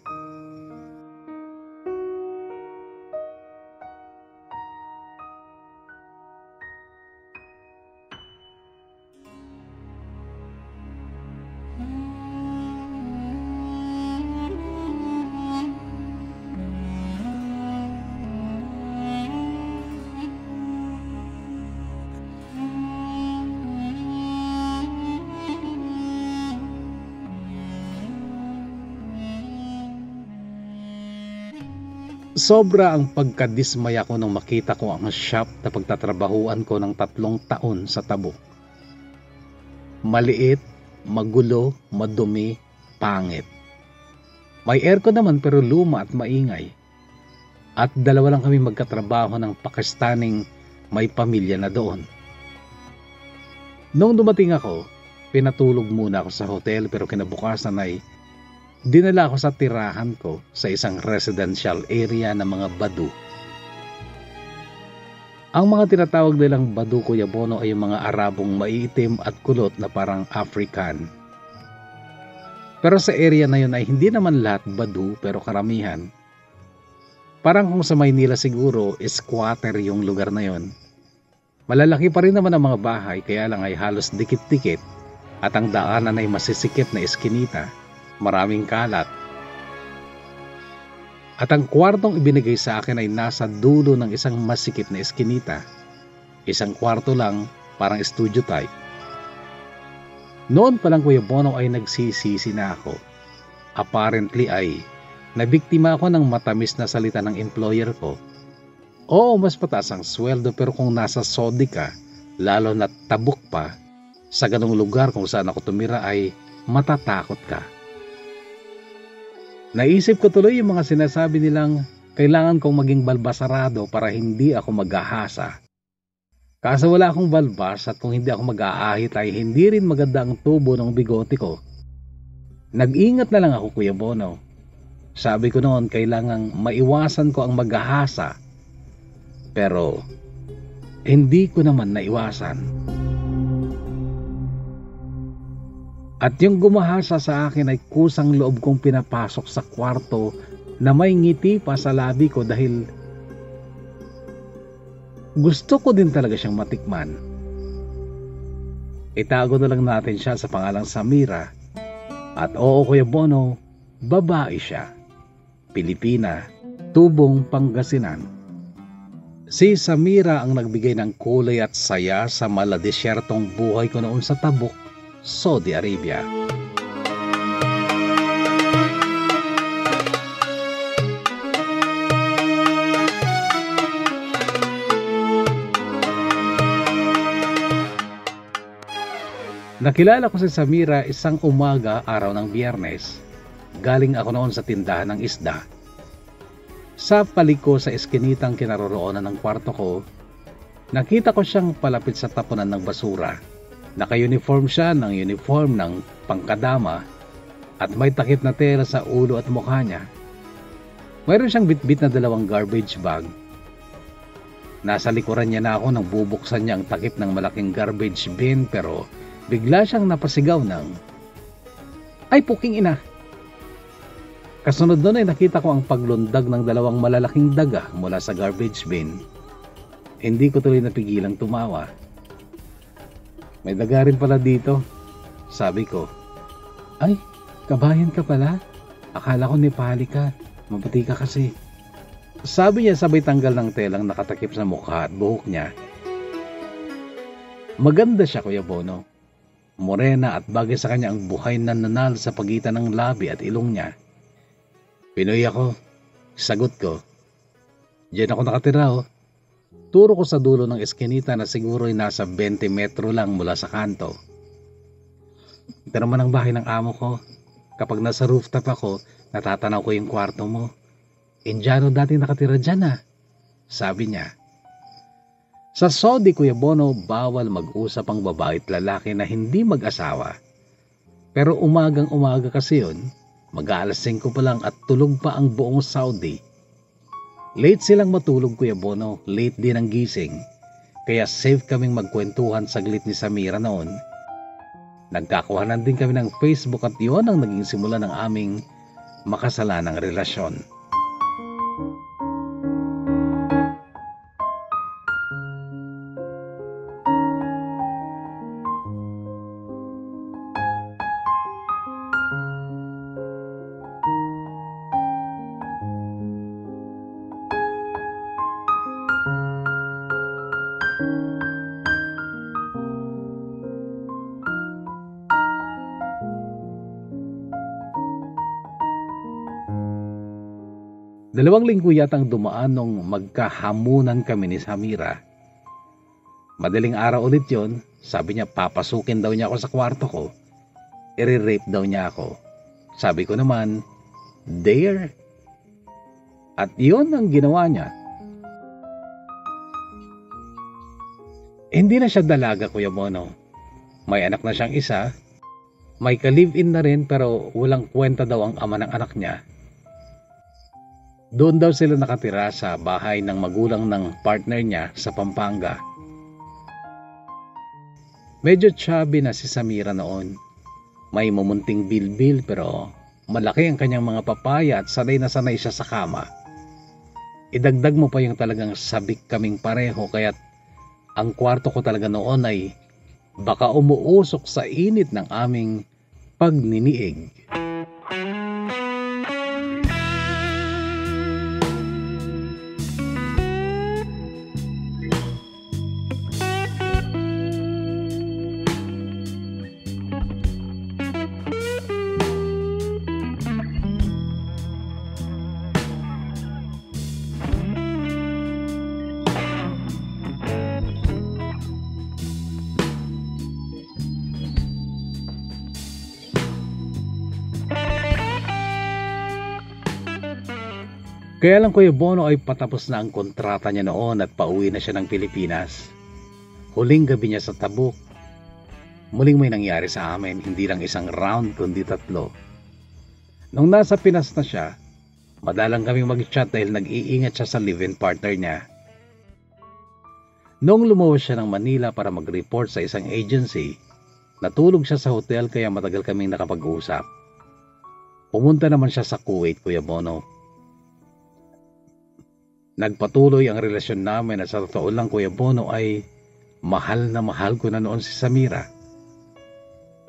Sobra ang pagkadismaya ko nung makita ko ang shop na pagtatrabahuan ko ng 3 taon sa Tabuk. Maliit, magulo, madumi, pangit. May aircon naman pero luma at maingay. At 2 lang kami magkatrabaho ng Pakistaning may pamilya na doon. Noong dumating ako, pinatulog muna ako sa hotel pero kinabukasan ay dinala ako sa tirahan ko sa isang residential area ng mga Badu. Ang mga tinatawag nilang Badu, Kuya Bono, ay yung mga Arabong maiitim at kulot na parang African. Pero sa area na yun ay hindi naman lahat Badu, pero karamihan. Parang kung sa Maynila siguro, squatter yung lugar na yun. Malalaki pa rin naman ang mga bahay, kaya lang ay halos dikit-dikit at ang daanan ay masisikip na eskinita, maraming kalat. At ang kwartong ibinigay sa akin ay nasa dulo ng isang masikip na eskinita. Isang kwarto lang, parang studio type. Noon pa lang, Kuya Bono, ay nagsisisi na ako. Apparently ay nabiktima ako ng matamis na salita ng employer ko. Oo, mas pataas ang sweldo, pero kung nasa sodi ka, lalo na tabuk pa, sa ganong lugar kung saan ako tumira ay matatakot ka. Naisip ko tuloy yung mga sinasabi nilang kailangan kong maging balbasarado para hindi ako mag-ahasa. Kaso wala akong balbas at kung hindi ako mag-aahit ay hindi rin maganda ang tubo ng bigote ko. Nag-ingat na lang ako, Kuya Bono. Sabi ko noon kailangang maiwasan ko ang mag-ahasa. Pero hindi ko naman naiwasan. At yung gumahasa sa akin ay kusang loob kong pinapasok sa kwarto na may ngiti pa sa labi ko dahil gusto ko din talaga siyang matikman. Itago na lang natin siya sa pangalang Samira. At oo, Kuya Bono, babae siya. Pilipina, tubong Pangasinan. Si Samira ang nagbigay ng kulay at saya sa maladesyertong buhay ko noon sa Tabuk, Saudi Arabia. Nakilala ko si Samira isang umaga, araw ng Biyernes. Galing ako noon sa tindahan ng isda. Sa paliko sa eskinitang kinaroroonan ng kwarto ko, nakita ko siyang palapit sa tapunan ng basura. Naka-uniform siya ng uniform ng pangkadama at may takip na tela sa ulo at mukha niya. Mayroon siyang bitbit na 2 garbage bag. Nasa likuran niya na ako nang bubuksan niya ang takip ng malaking garbage bin, pero bigla siyang napasigaw ng, "Ay, puking ina!" Kasunod doon ay nakita ko ang paglundag ng 2 malalaking daga mula sa garbage bin. Hindi ko tuloy napigilang tumawa. "May daga rin pala dito," sabi ko. "Ay, kabayan ka pala? Akala ko Nepali ka. Mabuti ka kasi." Sabi niya sabay tanggal ng telang nakatakip sa mukha at buhok niya. Maganda siya, Kuya Bono. Morena at bagay sa kanya ang buhay na nanal sa pagitan ng labi at ilong niya. Pinoy ako, sagot ko. Diyan ako nakatira, oh. Turo ko sa dulo ng eskinita na siguro ay nasa 20 metro lang mula sa kanto. Ito naman ang bahay ng amo ko. Kapag nasa rooftop ako, natatanaw ko yung kwarto mo. Indiano dati nakatira dyan, ah, sabi niya. Sa Saudi, Kuya Bono, bawal mag-usap ang babae at lalaki na hindi mag-asawa. Pero umagang-umaga kasi yun, mag-aalas 5 pa lang at tulog pa ang buong Saudi. Late silang matulog, Kuya Bono, late din ang gising. Kaya safe kaming magkwentuhan saglit ni Samira noon. Nagkakuhanan din kami ng Facebook at yun ang naging simula ng aming makasalanang relasyon. Dalawang linggo yatang dumaan nung magkahamunan kami ni Samira. Madaling araw ulit yon, sabi niya papasukin daw niya ako sa kwarto ko. I-rape daw niya ako. Sabi ko naman, dare. At yon ang ginawa niya. Hindi na siya dalaga, Kuya Bono. May anak na siyang isa. May ka-live-in na rin pero walang kwenta daw ang ama ng anak niya. Doon daw sila nakatira sa bahay ng magulang ng partner niya sa Pampanga. Medyo chubby na si Samira noon. May mumunting bilbil pero malaki ang kanyang mga papaya at sanay na sanay siya sa kama. Idagdag mo pa yung talagang sabik kaming pareho kaya't ang kwarto ko talaga noon ay baka umuusok sa init ng aming pagniniig. Kaya lang Kuya Bono ay patapos na ang kontrata niya noon at pauwi na siya ng Pilipinas. Huling gabi niya sa Tabuk. Muling may nangyari sa amin, hindi lang isang round kundi 3. Nung nasa Pinas na siya, madalang kaming mag-chat dahil nag-iingat siya sa live-in partner niya. Nung lumuwas siya ng Manila para mag-report sa isang agency, natulog siya sa hotel kaya matagal kaming nakapag-usap. Pumunta naman siya sa Kuwait, Kuya Bono. Nagpatuloy ang relasyon namin at sa totoo lang Kuya Bono ay mahal na mahal ko na noon si Samira.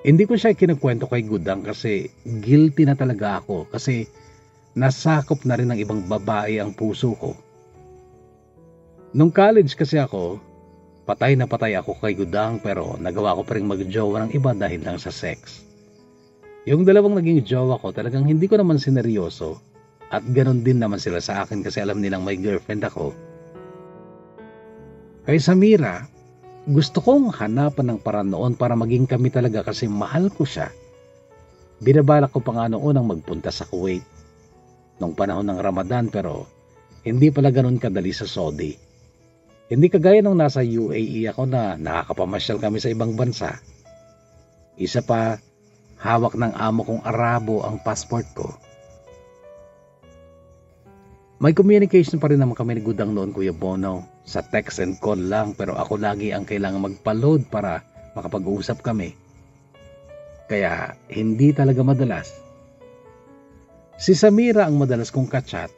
Hindi ko siya kinukwento kay Gudang kasi guilty na talaga ako kasi nasakop na rin ng ibang babae ang puso ko. Nung college kasi ako, patay na patay ako kay Gudang pero nagawa ko pa rin mag-jowa ng iba dahil lang sa sex. Yung dalawang naging jowa ko talagang hindi ko naman sineryoso. At ganon din naman sila sa akin kasi alam nilang may girlfriend ako. Kay Samira, gusto kong hanapan ng paraan noon para maging kami talaga kasi mahal ko siya. Binabalak ko pa nga noon ang magpunta sa Kuwait nung panahon ng Ramadan pero hindi pala ganon kadali sa Saudi. Hindi kagaya nung nasa UAE ako na nakakapamasyal kami sa ibang bansa. Isa pa, hawak ng amo kong Arabo ang passport ko. May communication pa rin naman kami ni Gudang noon Kuya Bono. Sa text and call lang pero ako lagi ang kailangan magpa-load para makapag-uusap kami. Kaya hindi talaga madalas. Si Samira ang madalas kong kachat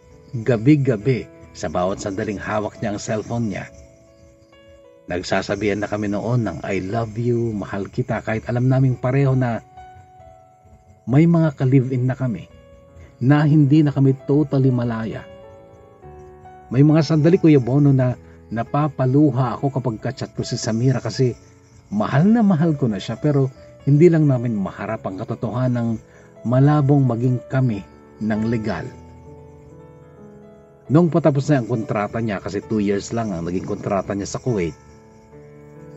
gabi-gabi sa bawat sandaling hawak niya ang cellphone niya. Nagsasabihan na kami noon ng I love you, mahal kita kahit alam naming pareho na may mga ka-live-in na kami na hindi na kami totally malaya. May mga sandali Kuya Bono na napapaluha ako kapag kachat ko si Samira kasi mahal na mahal ko na siya pero hindi lang namin maharap ang katotohanan ng malabong maging kami ng legal. Nung patapos na ang kontrata niya kasi 2 years lang ang naging kontrata niya sa Kuwait,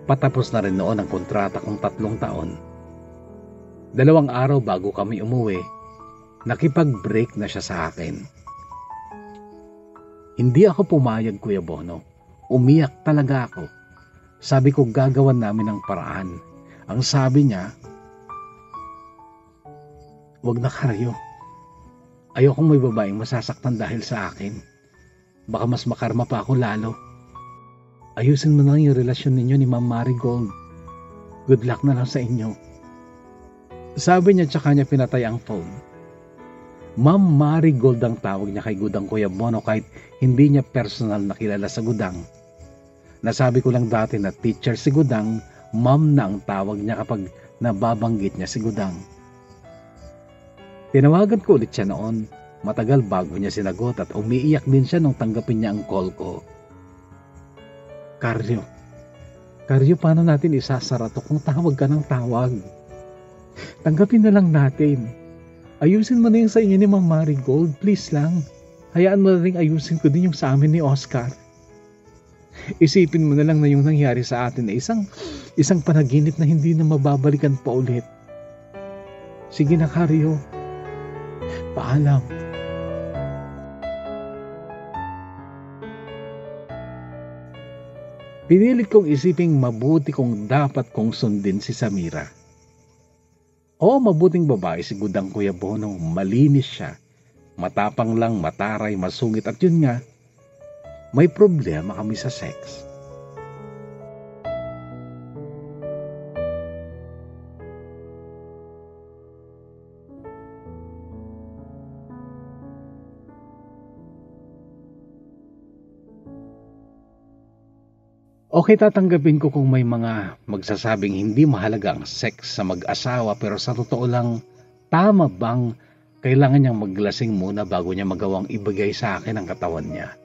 patapos na rin noon ang kontrata kong 3 taon. 2 araw bago kami umuwi, nakipag-break na siya sa akin. Hindi ako pumayag Kuya Bono. Umiyak talaga ako. Sabi ko gagawan namin ng paraan. Ang sabi niya, "Wag na Karyo. Ayokong may babaeng masasaktan dahil sa akin. Baka mas makarma pa ako lalo. Ayusin mo na yung relasyon ninyo ni Ma'am Marigold. Good luck na lang sa inyo." Sabi niya tsaka niya pinatay ang phone. Ma'am Marigold ang tawag niya kay Gudang Kuya Bono kahit hindi niya personal na kilala sa Gudang. Nasabi ko lang dati na teacher si Gudang, ma'am na ang tawag niya kapag nababanggit niya si Gudang. Tinawagan ko ulit siya noon, matagal bago niya sinagot at umiiyak din siya nung tanggapin niya ang call ko. Karyo, paano natin isasara to kung tawag ka ng tawag? Tanggapin na lang natin. Ayusin mo na yung sa inyo ni Ma'am Marigold, please lang. Hayaan mo na rin ayusin ko din yung sa amin ni Oscar. Isipin mo na lang na yung nangyari sa atin na isang panaginip na hindi na mababalikan pa ulit. Sige na Karyo. Paalam. Pinilit kong isiping mabuti kung dapat kong sundin si Samira. Oo, mabuting babae si Gudang Kuya Bono. Malinis siya. Matapang lang, mataray, masungit at yun nga, may problema kami sa sex. Okay, tatanggapin ko kung may mga magsasabing hindi mahalaga ang sex sa mag-asawa, pero sa totoo lang, tama bang kailangan niyang maglasing muna bago niya magawang ibigay sa akin ang katawan niya?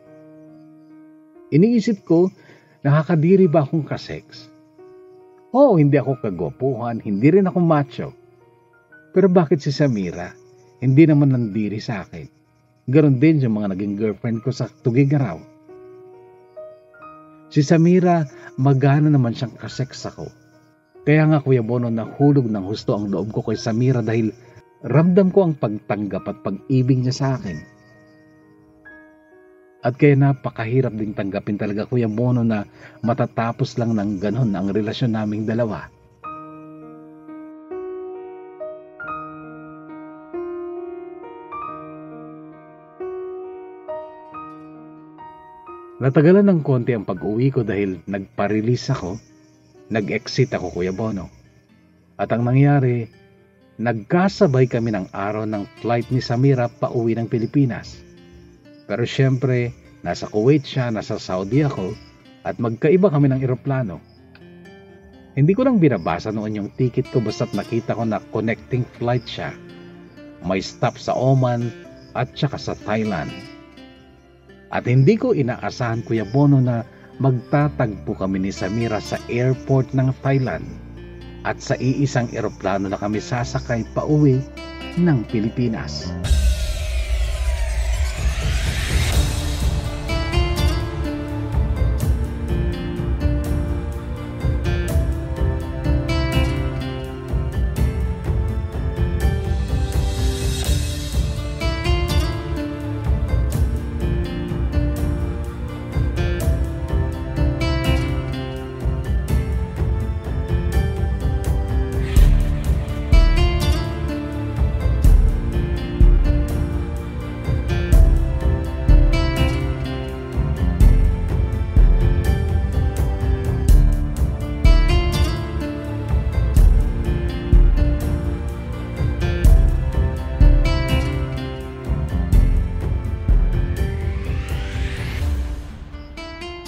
Iniisip ko, nakakadiri ba akong kasex? Oo, hindi ako kagwapuhan, hindi rin ako macho. Pero bakit si Samira, hindi naman nandiri sa akin? Ganon din yung mga naging girlfriend ko sa Tugigaraw. Si Samira, magana naman siyang kasex ako. Kaya nga Kuya Bono, nahulog ng husto ang loob ko kay Samira dahil ramdam ko ang pagtanggap at pag-ibig niya sa akin. At kaya napakahirap ding tanggapin talaga Kuya Bono na matatapos lang ng ganon ang relasyon naming dalawa. Natagalan ng konti ang pag-uwi ko dahil nagpa-release ako, nag-exit ako Kuya Bono. At ang nangyari, nagkasabay kami ng araw ng flight ni Samira pa uwi ng Pilipinas. Pero syempre, nasa Kuwait siya, nasa Saudi ako, at magkaiba kami ng eroplano. Hindi ko lang binabasa noon yung ticket ko basta't nakita ko na connecting flight siya. May stop sa Oman at saka sa Thailand. At hindi ko inaasahan Kuya Bono na magtatagpo kami ni Samira sa airport ng Thailand at sa iisang eroplano na kami sasakay pa uwi ng Pilipinas.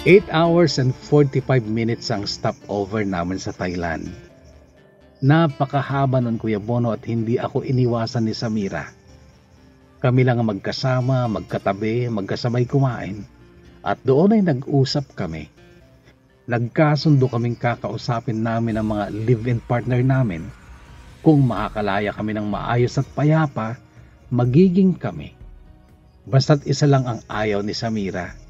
Eight hours and 45 minutes ang stopover namin sa Thailand. Napakahaba nun Kuya Bono at hindi ako iniwasan ni Samira. Kami lang ang magkasama, magkatabi, magkasabay kumain. At doon ay nag-usap kami. Nagkasundo kaming kakausapin namin ang mga live-in partner namin. Kung makakalaya kami ng maayos at payapa, magiging kami. Basta't isa lang ang ayaw ni Samira.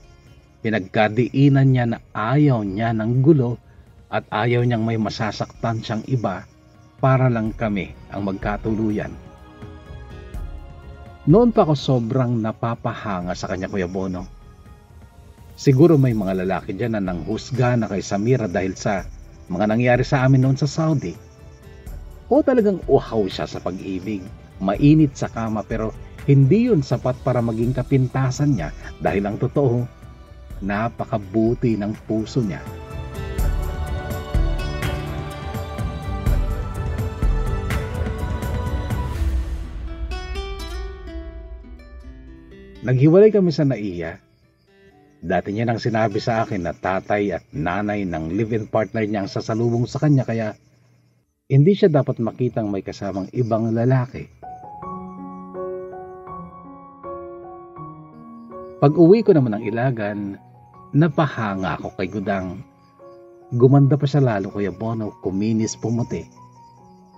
Pinagkadiinan niya na ayaw niya ng gulo at ayaw niyang may masasaktan siyang iba para lang kami ang magkatuluyan. Noon pa ako sobrang napapahanga sa kanya Kuya Bono. Siguro may mga lalaki dyan na nanghusga na kay Samira dahil sa mga nangyari sa amin noon sa Saudi. O talagang uhaw siya sa pag-ibig, mainit sa kama pero hindi yun sapat para maging kapintasan niya dahil ang totoo, napakabuti ng puso niya. Naghiwalay kami sa Naiya. Dati niya nang sinabi sa akin na tatay at nanay ng live-in partner niya ang sasalubong sa kanya kaya hindi siya dapat makitang may kasamang ibang lalaki. Pag-uwi ko naman ng Ilagan, napahanga ako kay Gudang. Gumanda pa siya lalo Kuya Bono, kuminis pumuti.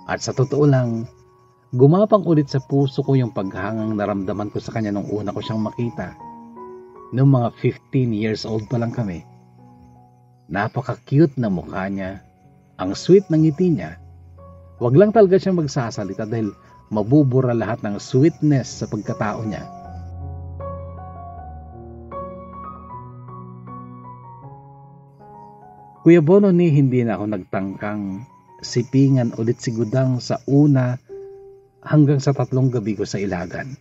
At sa totoo lang, gumapang ulit sa puso ko yung paghangang naramdaman ko sa kanya nung una ko siyang makita. Noong mga 15 years old pa lang kami. Napaka-cute na mukha niya, ang sweet ng ngiti niya. Wag lang talaga siyang magsasalita dahil mabubura lahat ng sweetness sa pagkatao niya. Kuya Bono, ni hindi na ako nagtangkang sipingan ulit si Gudang sa una hanggang sa 3 gabi ko sa Ilagan.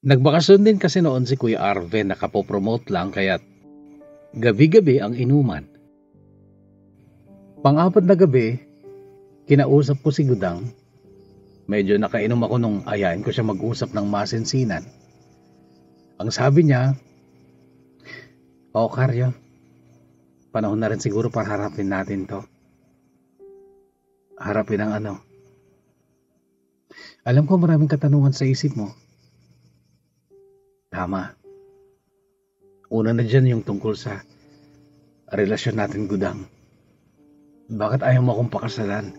Nagbakasyon din kasi noon si Kuya Arven na kapopromote lang kaya't gabi-gabi ang inuman. Pang-4 na gabi, kinausap ko si Gudang. Medyo nakainom ako nung ayain ko siya mag-usap ng masinsinan. Ang sabi niya, "O Karyo, panahon na rin siguro para harapin natin to. Harapin ang ano. Alam ko maraming katanungan sa isip mo. Tama. Una na dyan yung tungkol sa relasyon natin, Gudang. Bakit ayaw mo akong pakasalan?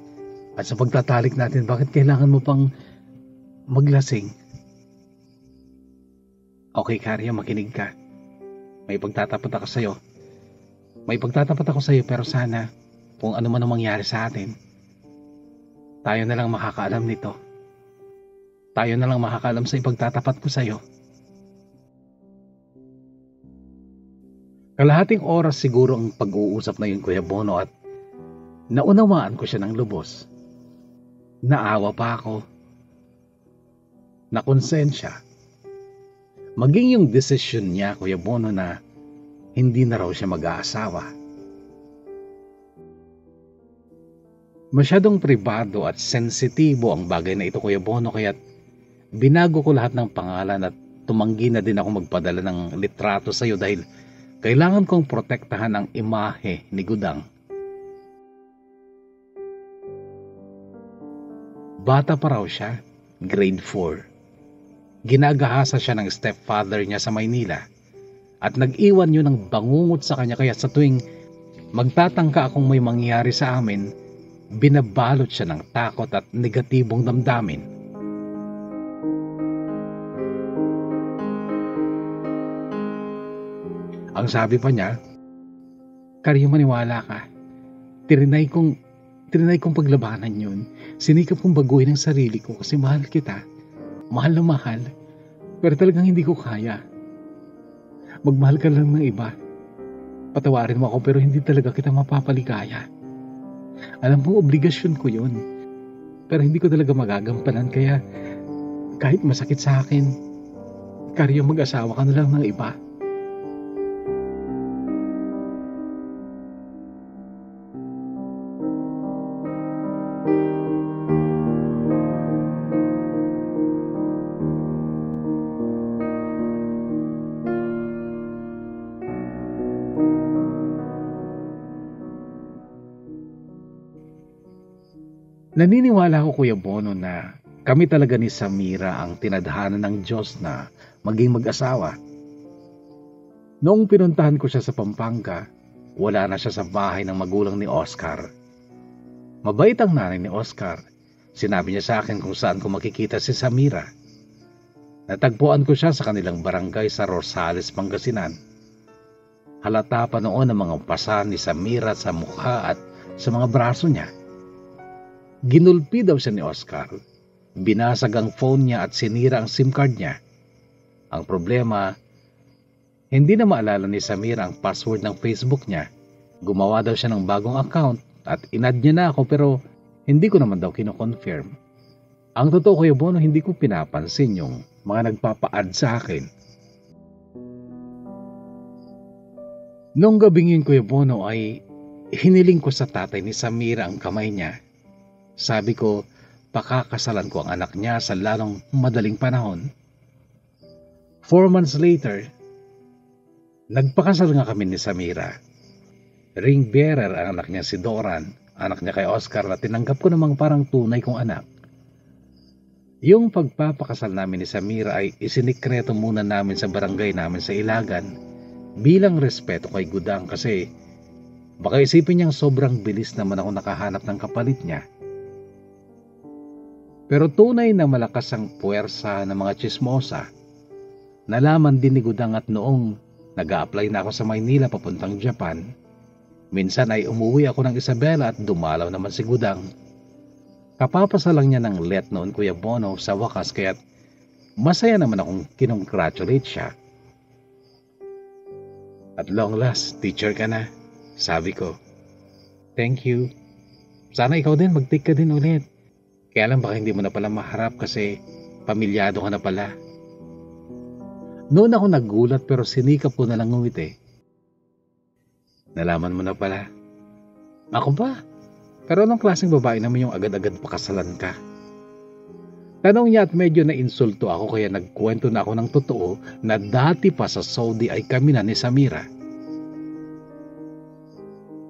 At sa pagtatalik natin, bakit kailangan mo pang maglasing?" Okay, Karyo, makinig ka. May pagtatapat ako sa'yo. Pero sana, kung ano man ang mangyari sa atin, tayo na lang makakaalam nito. Tayo na lang makakaalam sa ipagtatapat ko sa'yo. Kalahating oras siguro ang pag-uusap na yun, Kuya Bono, at naunawaan ko siya ng lubos. Naawa pa ako. Nakonsensya. Maging yung desisyon niya, Kuya Bono, na hindi na raw siya mag-aasawa. Masyadong pribado at sensitibo ang bagay na ito, Kuya Bono, kaya't binago ko lahat ng pangalan at tumanggi na din ako magpadala ng litrato sa iyo dahil kailangan kong protektahan ang imahe ni Gudang. Bata pa raw siya, grade 4. Ginagahasa siya ng stepfather niya sa Maynila at nag-iwan yun ng bangungot sa kanya kaya sa tuwing magtatangka akong may mangyari sa amin, binabalot siya ng takot at negatibong damdamin. Ang sabi pa niya, "Karyo, maniwala ka. Tirinay kong paglabanan yun. Sinikap kong baguhin ang sarili ko kasi mahal kita. Mahal na mahal. Pero talagang hindi ko kaya. Magmahal ka lang ng iba. Patawarin mo ako pero hindi talaga kita mapapaligaya. Alam mo, obligasyon ko yun. Pero hindi ko talaga magagampanan kaya kahit masakit sa akin, Karyo, mag-asawa ka na lang ng iba." Naniniwala ako, Kuya Bono, na kami talaga ni Samira ang tinadhana ng Diyos na maging mag-asawa. Noong pinuntahan ko siya sa Pampanga, wala na siya sa bahay ng magulang ni Oscar. Mabait ang nanay ni Oscar. Sinabi niya sa akin kung saan ko makikita si Samira. Natagpuan ko siya sa kanilang barangay sa Rosales, Pangasinan. Halata pa noon ang mga pasa ni Samira sa mukha at sa mga braso niya. Ginulpi daw siya ni Oscar. Binasag ang phone niya at sinira ang SIM card niya. Ang problema, hindi na maalala ni Samira ang password ng Facebook niya. Gumawa daw siya ng bagong account at inad niya na ako pero hindi ko naman daw kino-confirm. Ang totoo, Kuya Bono, hindi ko pinapansin yung mga nagpapa-add sa akin. Noong gabing yun, Kuya Bono, ay hiniling ko sa tatay ni Samira ang kamay niya. Sabi ko, pakakasalan ko ang anak niya sa lalong madaling panahon. 4 months later, nagpakasal nga kami ni Samira. Ring bearer ang anak niya si Doran, anak niya kay Oscar na tinanggap ko namang parang tunay kong anak. Yung pagpapakasal namin ni Samira ay isinikreto muna namin sa barangay namin sa Ilagan bilang respeto kay Gudang kasi baka isipin niyang sobrang bilis naman ako nakahanap ng kapalit niya. Pero tunay na malakas ang puwersa ng mga tsismosa. Nalaman din ni Gudang at noong nag-a-apply na ako sa Maynila papuntang Japan, minsan ay umuwi ako ng Isabela at dumalaw naman si Gudang. Kapapasa lang niya ng let noon, Kuya Bono, sa wakas kaya't masaya naman akong kinongratulate siya. At long last, teacher ka na, sabi ko. Thank you. Sana ikaw din, mag-take ka din ulit. Kaya lang baka hindi mo na pala maharap kasi pamilyado ka na pala. Noon ako nagulat pero sinikap ko na lang ngumiti. Nalaman mo na pala. Ako ba? Pero anong klaseng babae naman yung agad-agad pakasalan ka? Tanong niya at medyo na-insulto ako kaya nagkwento na ako ng totoo na dati pa sa Saudi ay kami na ni Samira.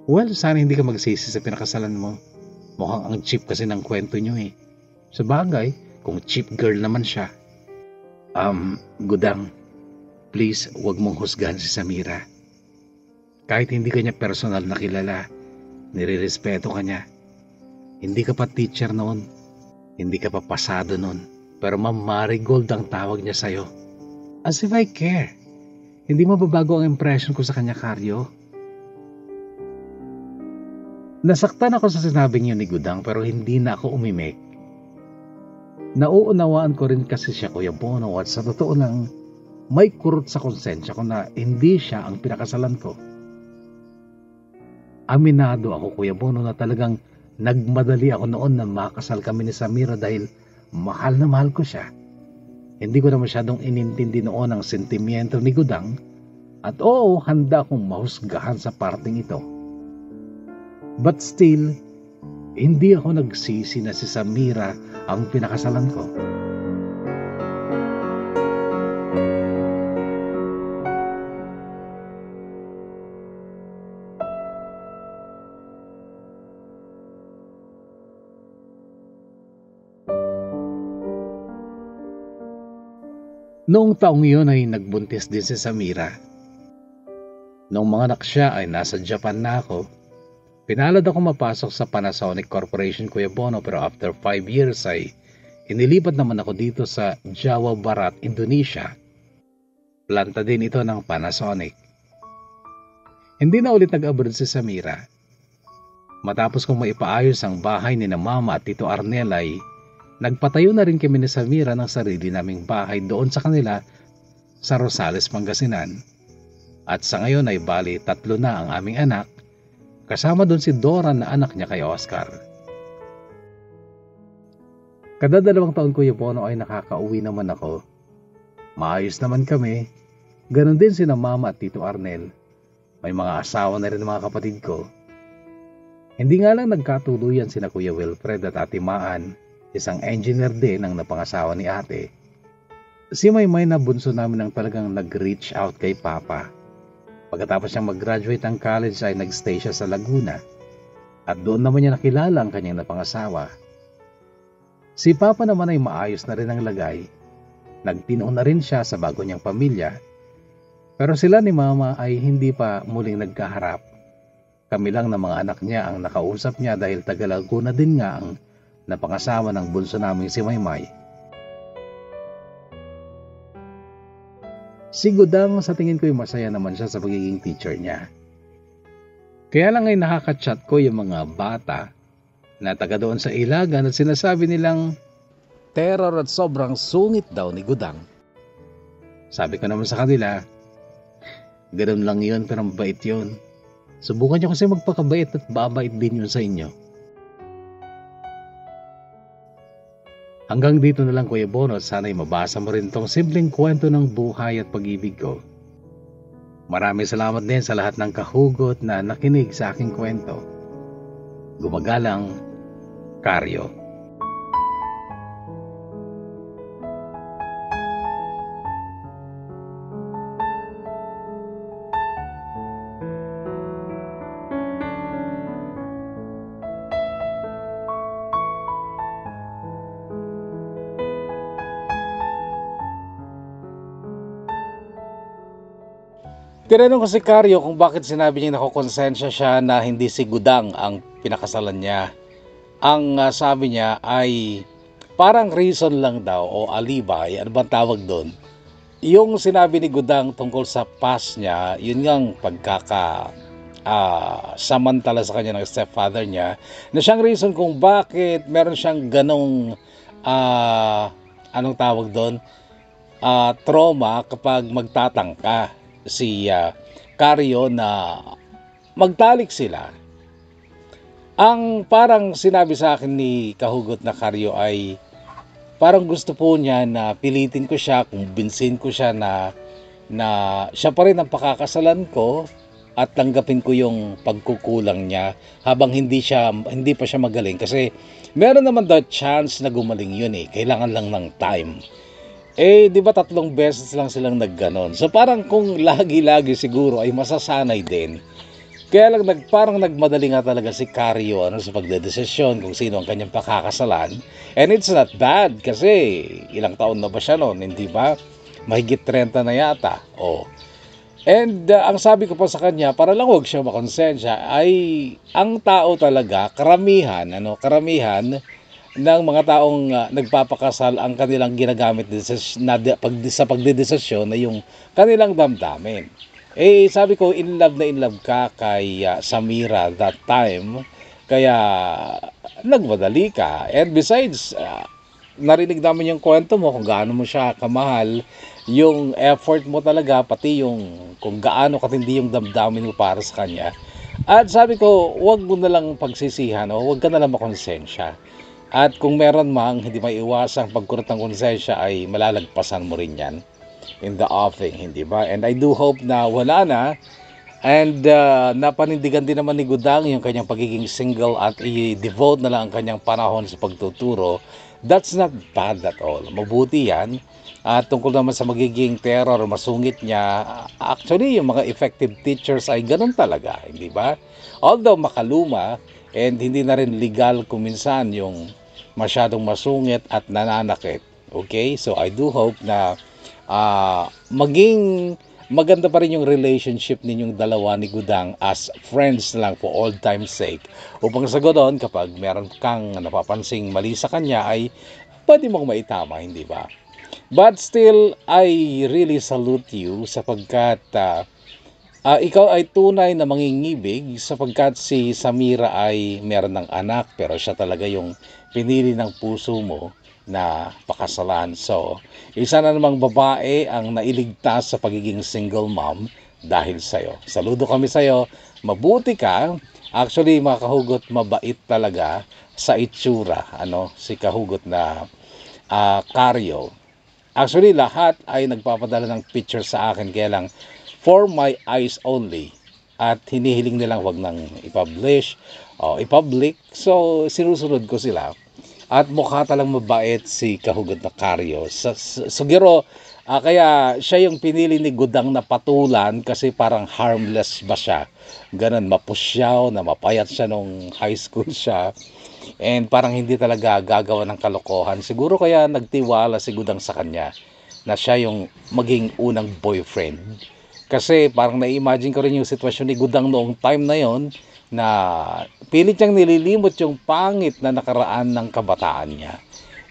Well, sana hindi ka magsisi sa pinakasalan mo. Mukhang ang cheap kasi ng kwento niyo eh. Sa bagay, kung cheap girl naman siya. Gudang, please wag mong husgahan si Samira. Kahit hindi ka niya personal na kilala, nirirespeto ka niya. Hindi ka pa teacher noon. Hindi ka pa pasado noon. Pero Ma'am Marigold ang tawag niya sa'yo. As if I care. Hindi mababago ang impression ko sa kanya, Karyo. Nasaktan ako sa sinabi niyo ni Gudang pero hindi na ako umimik. Nauunawaan ko rin kasi siya, Kuya Bono, at sa totoo lang, may kurot sa konsensya ko na hindi siya ang pinakasalan ko. Aminado ako, Kuya Bono, na talagang nagmadali ako noon na makasal kami ni Samira dahil mahal na mahal ko siya. Hindi ko na masyadong inintindi noon ang sentimiento ni Gudang at oo, handa akong mahusgahan sa parting ito. But still, hindi ako nagsisi na si Samira ang pinakasalan ko. Noong taong yun ay nagbuntis din si Samira. Noong mga anak siya ay nasa Japan na ako, pinalad ako mapasok sa Panasonic Corporation, Kuya Bono, pero after 5 years ay inilipat naman ako dito sa Jawa Barat, Indonesia. Planta din ito ng Panasonic. Hindi na ulit nag-abroad si Samira. Matapos kong maipaayos ang bahay ni na Mama at Tito Arnel ay nagpatayo na rin kami ni Samira ng sarili naming bahay doon sa kanila sa Rosales, Pangasinan. At sa ngayon ay bali 3 na ang aming anak, kasama doon si Dora na anak niya kay Oscar. Kada 2 taon, Kuya Bono, ay nakakauwi naman ako. Maayos naman kami. Ganon din sina Mama at Tito Arnel. May mga asawa na rin ng mga kapatid ko. Hindi nga lang nagkatuluyan sina Kuya Wilfred at Ate Maan, isang engineer din ang napangasawa ni ate. Si Maymay na bunso namin ang talagang nag-reach out kay Papa. Pagkatapos niyang mag-graduate ng college ay nag-stay siya sa Laguna at doon naman niya nakilala ang kanyang napangasawa. Si Papa naman ay maayos na rin ang lagay. Nagtino na rin siya sa bago niyang pamilya. Pero sila ni Mama ay hindi pa muling nagkaharap. Kami lang na mga anak niya ang nakausap niya dahil taga Laguna din nga ang napangasawa ng bunso naming si Maymay. Si Gudang, sa tingin ko, masaya naman siya sa pagiging teacher niya. Kaya lang ay nakaka-chat ko yung mga bata na taga doon sa Ilagan at sinasabi nilang terror at sobrang sungit daw ni Gudang. Sabi ko naman sa kanila, ganoon lang yun pero mabait yun. Subukan niyo kasi magpakabait at babait din yun sa inyo. Hanggang dito na lang, Kuya Bono, sana'y mabasa mo rin tong simpleng kwento ng buhay at pag-ibig ko. Maraming salamat din sa lahat ng kahugot na nakinig sa aking kwento. Gumagalang, Karyo. Tinanong ko si Karyo kung bakit sinabi niya nakukonsensya siya na hindi si Gudang ang pinakasalan niya. Ang sabi niya ay parang reason lang daw o alibay, ano bang tawag doon? Yung sinabi ni Gudang tungkol sa past niya, yun ngang samantala sa kanya ng stepfather niya, na siyang reason kung bakit meron siyang ganong anong tawag doon? Trauma kapag magtatangka si Karyo na magtalik sila. Ang parang sinabi sa akin ni Kahugot na Karyo ay parang gusto po niya na pilitin ko siya, kumbinsin ko siya na siya pa rin ang pakakasalan ko at tanggapin ko yung pagkukulang niya habang hindi pa siya magaling, kasi meron naman daw chance na gumaling yun eh, kailangan lang ng time. Di ba 3 beses lang silang nagganon, so parang kung lagi-lagi siguro ay masasanay din. Kaya lang parang nagmadali nga talaga si Karyo sa pagdedesisyon kung sino ang kanyang pakakasalan. And it's not bad kasi ilang taon na ba siya noon, hindi ba? Mahigit 30 na yata. And ang sabi ko pa sa kanya, para lang huwag siya makonsensya, ay ang tao talaga, karamihan ng mga taong nagpapakasal, ang kanilang ginagamit sa pagdedesisyon na yung kanilang damdamin. Sabi ko, in love ka kay Samira that time, kaya nagmadali ka. And besides, narinig namin yung kwento mo kung gaano mo siya kamahal, yung effort mo talaga, pati yung kung gaano katindi yung damdamin mo para sa kanya. At sabi ko, wag mo na lang pagsisihan, wag ka na lang makonsensya. At kung meron mang hindi maiiwasang pagkurot ng konsensya, ay malalagpasan mo rin yan in the offing, hindi ba? And I do hope na wala na. And napanindigan din naman ni Gudang yung kanyang pagiging single at i-devote na lang ang kanyang panahon sa pagtuturo. That's not bad at all. Mabuti yan. At tungkol naman sa magiging terror, masungit niya, actually yung mga effective teachers ay ganun talaga, hindi ba? Although makaluma and hindi na rin legal kuminsan yung masyadong masungit at nananakit. Okay? So I do hope na maging maganda pa rin yung relationship ninyong dalawa ni Gudang as friends na lang for all time's sake. Upang sa ganoon, kapag meron kang napapansing mali sa kanya, ay pwede mong maitama, hindi ba? But still, I really salute you sapagkat ikaw ay tunay na mangingibig, sapagkat si Samira ay meron ng anak pero siya talaga yung pinili ng puso mo na pakasalan. So, isa na namang babae ang nailigtas sa pagiging single mom dahil sa'yo. Saludo kami sa'yo. Mabuti ka. Actually, mga Kahugot, mabait talaga sa itsura. Si Kahugot na Karyo. Actually, lahat ay nagpapadala ng picture sa akin. Kaya lang, for my eyes only. At hinihiling nilang wag nang i-publish o i-public. So, sinusunod ko sila. At mukha talang mabait si Kahugot na Karyo. Siguro, kaya siya yung pinili ni Gudang na patulan kasi parang harmless ba siya. Ganun, mapusyaw, na mapayat siya nung high school siya. And parang hindi talaga gagawa ng kalokohan. Siguro kaya nagtiwala si Gudang sa kanya na siya yung maging unang boyfriend. Kasi parang na-imagine ko rin yung sitwasyon ni Gudang noong time na yon, na pilit niyang nililimot yung pangit na nakaraan ng kabataan niya.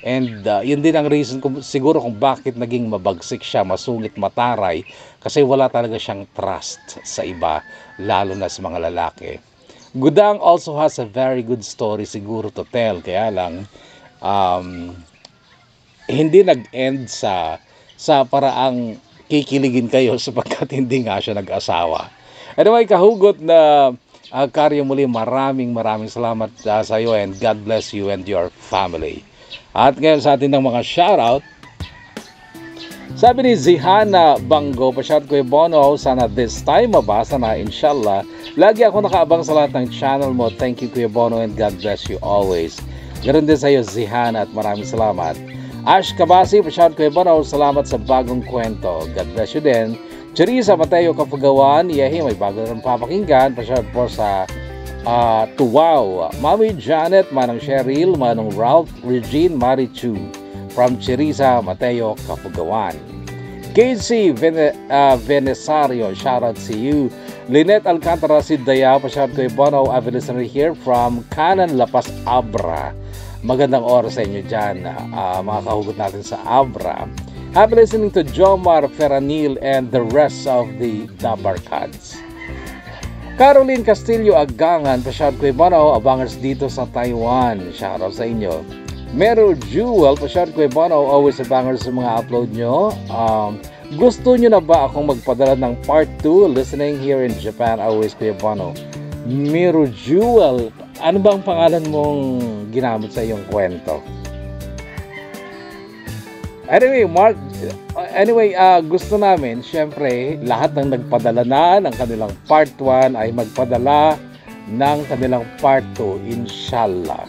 And yun din ang reason siguro kung bakit naging mabagsik siya, masungit, mataray, kasi wala talaga siyang trust sa iba, lalo na sa mga lalaki. Gudang also has a very good story siguro to tell, kaya lang hindi nag-end sa paraang kikiligin kayo sapagkat hindi nga siya nag-asawa. Anyway, Kahugot na Karyo, muli maraming salamat sa iyo, and God bless you and your family. At ngayon sa atin ng mga shoutout, sabi ni Zihana Bango, pa-shout ko yung Bono, sana this time mabasa na, inshallah. Lagi ako nakaabang sa lahat ng channel mo. Thank you Kuya Bono and God bless you always. Ganoon din sa iyo Zihana at maraming salamat. Ash Kabasi, pa-shout ko yung Bono, salamat sa bagong kwento. God bless you din. Cherisa Mateo Kapagawan, Yahi, may bago ng papakinggan. Pa-shout po sa Tuwaw, Mami Janet, Manang Cheryl, Manong Ralph, Regine Marichu, from Cherisa Mateo Kapagawan. Casey Venesario, shout out to you. Lynette Alcantara Sidaya, pa-shout ko yung Bono, I've been listening here from Canan Lapas Abra. Magandang oras sa inyo dyan, mga Kahugot natin sa Abra. Happy listening to Jomar Ferranil and the rest of the Dabarkads. Caroline Castillo Agangan, pa-shout ko yung Bono, abangers dito sa Taiwan. Shout out sa inyo. Meryl Jewel, pa-shout ko yung Bono, always abangers sa mga upload nyo. Gusto nyo na ba akong magpadala ng part 2? Listening here in Japan, always ko yung Bono. Meryl Jewel, Ano ba ang pangalan mong ginamit sa iyong kwento? Anyway, gusto namin, syempre, lahat ng nagpadala na ng kanilang part 1 ay magpadala ng kanilang part 2, inshallah.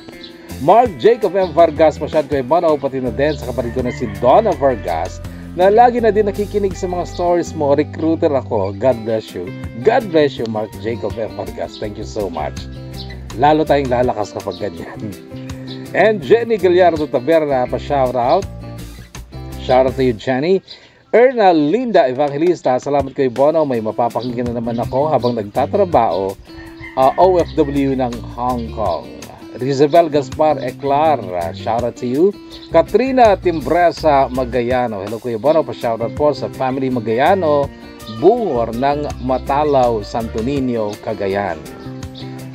Mark Jacob M. Vargas, masyad ko Ebano, pati na din sa kapatid ko na si Donna Vargas, na lagi na din nakikinig sa mga stories mo. Recruiter ako. God bless you. God bless you, Mark Jacob M. Vargas. Thank you so much. Lalo tayong lalakas kapag ganyan. And Jenny Gallardo Taberna, pa-shout out. Shout out to you, Jenny. Erna Linda Evangelista, salamat kay Bono. May mapapakinggan na naman ako habang nagtatrabaho OFW ng Hong Kong. Rizabel Gaspar Eclar, shout out to you. Katrina Timbresa Magayano, hello Kuya Bono, pa-shout out po sa family Magayano, Bungor ng Matalaw, Santo Niño, Cagayan.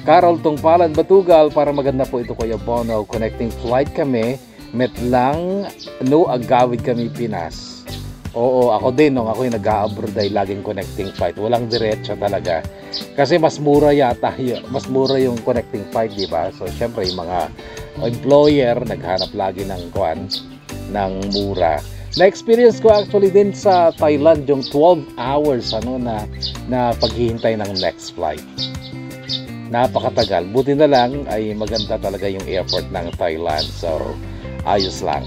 Carol Tungpalan Batugal, para maganda po ito Kuya Bono, connecting flight kami, Metlang, no agawid kami Pinas. Oo, ako din nung ako yung nag-a-abroad ay laging connecting flight. Walang diretso talaga. Kasi mas mura yata, mas mura yung connecting flight, di ba? So, syempre, yung mga employer naghanap lagi ng mura. Na-experience ko actually din sa Thailand yung 12 hours na paghihintay ng next flight. Napakatagal. Buti na lang ay maganda talaga yung airport ng Thailand. So, ayos lang.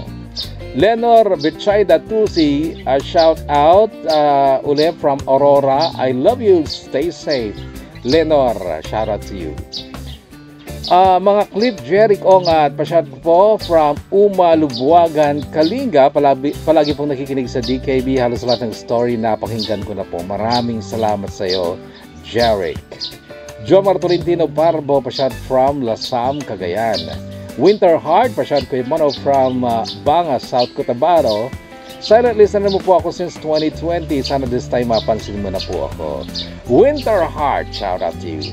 Lenor Bichayda Tusi, shout out uli from Aurora. I love you. Stay safe. Lenor, shout out to you. Mga Clip Jeric Ongat, pa-shout po from Uma Lubuagan, Kalinga. Palagi pong nakikinig sa DKB. Halos lahat ng story na pakinggan ko na po. Maraming salamat sa iyo, Jeric. Jomar Tolentino Parbo, pa-shout from Lasam, Cagayan. Winter Heart, pa-shout ko yung mono from Banga, South Cotabato. Silent listener mo po ako since 2020. Sana this time mapansin mo na po ako. Winter Heart, shout out to you.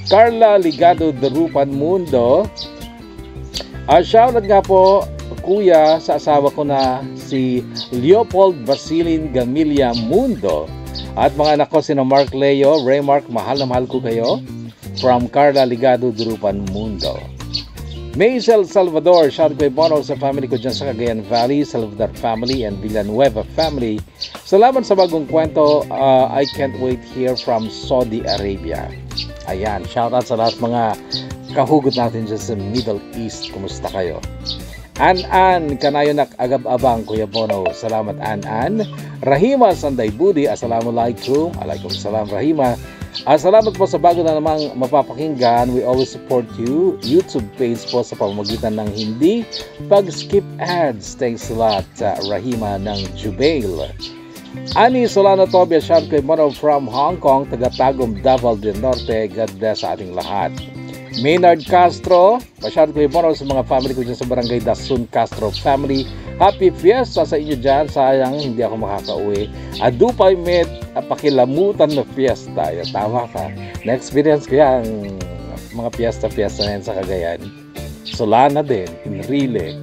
Carla Ligado Darupan Mundo. Shout out nga po, kuya, sa asawa ko na si Leopold Basilin Gamilia Mundo. At mga anak ko, sina Mark Leo, Ray Mark, mahal na mahal ko kayo. From Carla Ligado Darupan Mundo. Maisel Salvador, shout ko Bono sa family ko dyan sa Cagayan Valley, Salvador family and Villanueva family. Salamat sa bagong kwento. I can't wait hear from Saudi Arabia. Ayan, shout out sa lahat mga kahugot natin dyan sa Middle East. Kumusta kayo? An Kanayonak Agab-Abang, Kuya Bono. Salamat An. Rahima Sanday Budi, assalamualaikum. Alaikum salam Rahima. Salamat po sa bago na namang mapapakinggan. We always support you. YouTube page po sa pamamagitan ng hindi pag-skip ads. Thanks a lot, Rahima ng Jubail. Ani Solano Tobia, shout kay Mono from Hong Kong, taga-Tagum, Davao del Norte. God bless sa ating lahat. Maynard Castro, pa-shout kay Mono sa mga family ko dyan sa Barangay Dasun Castro family. Happy Fiesta sa inyo dyan. Sayang, hindi ako makakauwi. Adupay met, pakilamutan na fiesta. Yan, tama ka. Na-experience ko yan, mga fiesta na yan sa Cagayan. Solana din, Enrile.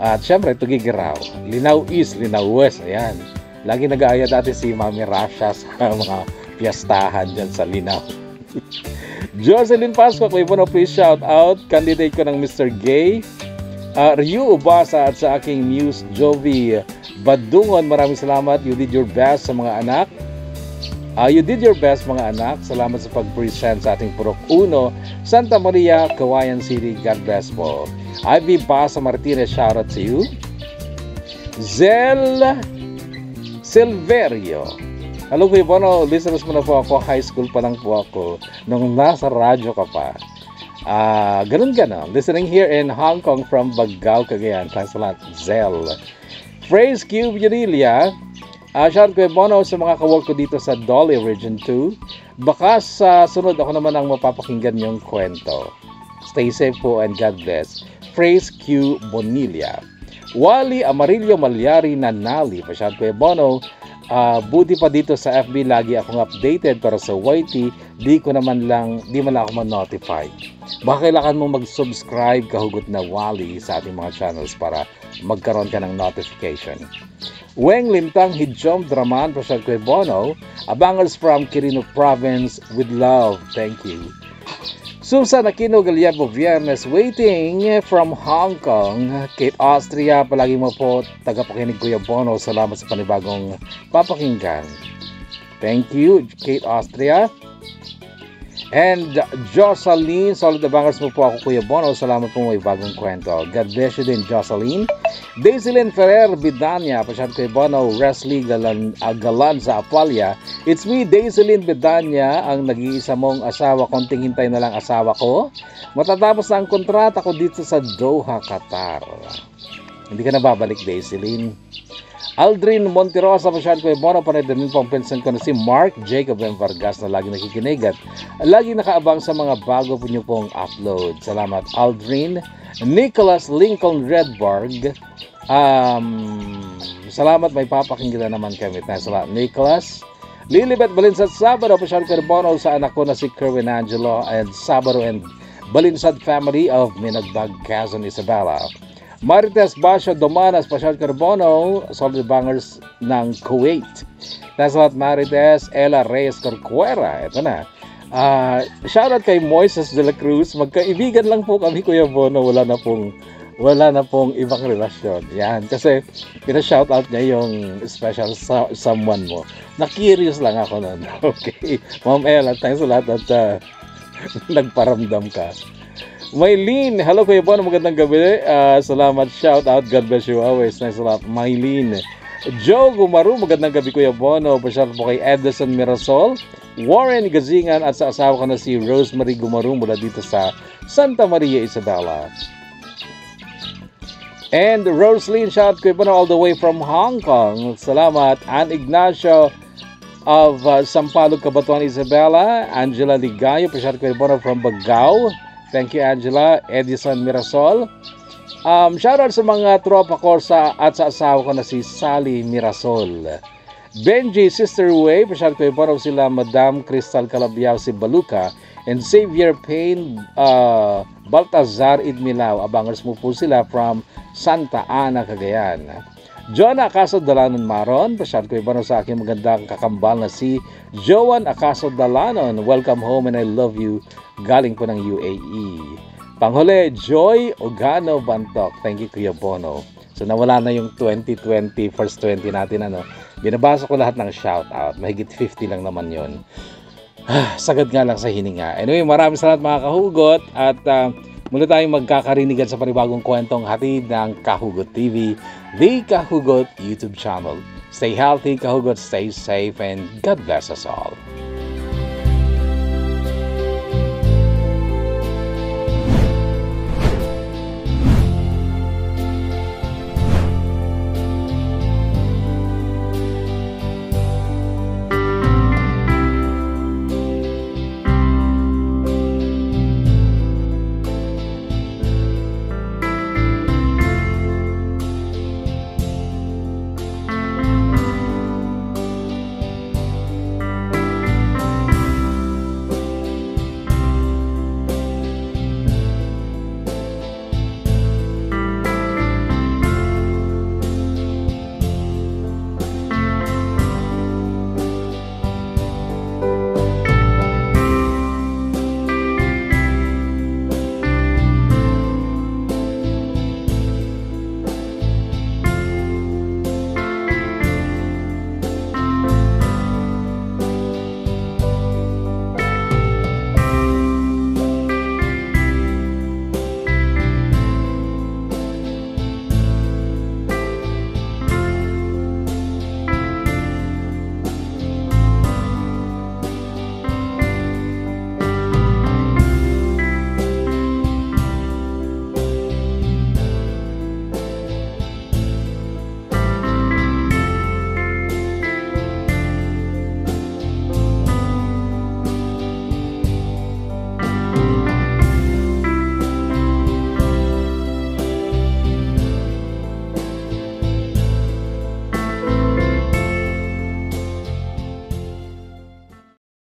At syempre, Tugigaraw. Linaw East, Linaw West. Ayan. Lagi nag-aaya dati si Mami Rasha sa mga fiestahan dyan sa Linaw. Jocelyn Pasco, kung ibo na please shout out. Candidate ko ng Mr. Gay. Ryu Ubasa at sa aking muse Jovi Badungon, maraming salamat. You did your best sa mga anak. Salamat sa pag-present sa ating Purok Uno, Santa Maria, Kawayan City. God bless po. Ivy Basa Martinez, shout out to you. Zel Silverio, hello Kuya Bono, listeners mo na po ako. High school pa lang po ako nung nasa radyo ka pa. Ganun. Listening here in Hong Kong from Bagao, Cagayan. Thanks a lot, Zel. Phrase Cube Unilia. Shout ko Bono sa mga kawork ko dito sa Dolly Region 2. Baka sa sunod ako naman ang mapapakinggan yung kwento. Stay safe po and God bless. Phrase Q Bonilia. Wally Amarillo Malyari Nanali. Shout ko Bono. Buti pa dito sa FB lagi akong updated, pero sa YT di man lang ako ma-notify. Baka kailangan mong mag-subscribe, kahugot na Wally, sa ating mga channels para magkaroon ka ng notification. Weng Lintang Hidjom Draman, Pasal Kwe Bono, Abangers from Quirino Province, with love, thank you. Susan Aquino Galiabo Viernes waiting from Hong Kong. Kate Austria, palagi mo po tagapakinig Kuya Bono. Salamat sa panibagong papakinggan. Thank you, Kate Austria. And Jocelyn, solid the bangers mo po ako Kuya Bono. Salamat po may bagong kwento. God bless you din, Jocelyn. Daisylin Ferrer Bidanya, pasyat Kuya Bono. Wesley Galan sa Apalia. It's me, Daisylin Bidanya, ang nag-iisa mong asawa. Konting hintay na lang asawa ko. Matatapos na ang kontrata ko dito sa Doha, Qatar. Hindi ka na babalik, Daisylin. Aldrin Monterosa, pasyat Kuya Bono. Panay-damin po ang pinsan ko na si Mark Jacob M. Vargas na lagi nakikinig at lagi nakaabang sa mga bago po niyo pong upload. Salamat, Aldrin. Nicholas Lincoln Redberg. Salamat, may papakinggan naman kami. Salamat, Nicholas. Lilibet Balinsad Sabado, pasyal Kuya Bono sa anak ko na si Kerwin Angelo and Sabado and Balinsad family of Minagbag, Quezon, Isabela. Marites Basha Domanas, pasyal Kuya Bono, solid bangers ng Kuwait. Salamat, Marites. Ella Reyes Corcuera, ito na. Shoutout kay Moises de la Cruz. Magkaibigan lang po kami Kuya Bono, wala na pong ibang relasyon. Yan, kasi pina-shoutout niya yung special someone mo. Na-curious lang ako nun. Okay. Ma'am Ella, thanks a lot at nagparamdam ka. Maylene, hello Kuya Bono, magandang gabi. Salamat, shoutout, God bless you always. Thanks a lot, Maylene. Joe Gumaru, magandang gabi Kuya Bono. Pasyal po kay Edison Mirasol, Warren Gazingan at sa asawa ko na si Rosemary Gumaru mula dito sa Santa Maria, Isabela. And Roslyn, shout Kuya Bono all the way from Hong Kong. Salamat. Ann Ignacio of Sampaloc, Cabatuan, Isabela. Angela Ligayo, pasyal Kuya Bono from Bagao. Thank you, Angela. Edison Mirasol. Shoutout sa mga tropa ko at sa asawa ko na si Sally Mirasol. Benji, Sister Way, pasyal Kuya Bono sila Madam Crystal Calabiao, si Baluka, and Xavier Payne, Baltazar Idmilao. Abangers mo po sila from Santa Ana, Cagayan. John Acaso Dalanon Maron, pasyal Kuya Bono sa aking magandang kakambal na si Joan Acaso Dalanon. Welcome home and I love you. Galing po ng UAE. Panghuli, Joy Ogano Bantok. Thank you Kuya Bono. So nawala na yung 2020, first 20 natin ano. Binabasa ko lahat ng shoutout. Mahigit 50 lang naman yun. Sagad nga lang sa hininga. Anyway, maraming salamat mga kahugot. At muli tayong magkakarinigan sa panibagong kwentong hatid ng Kahugot TV, the Kahugot YouTube channel. Stay healthy, Kahugot. Stay safe and God bless us all.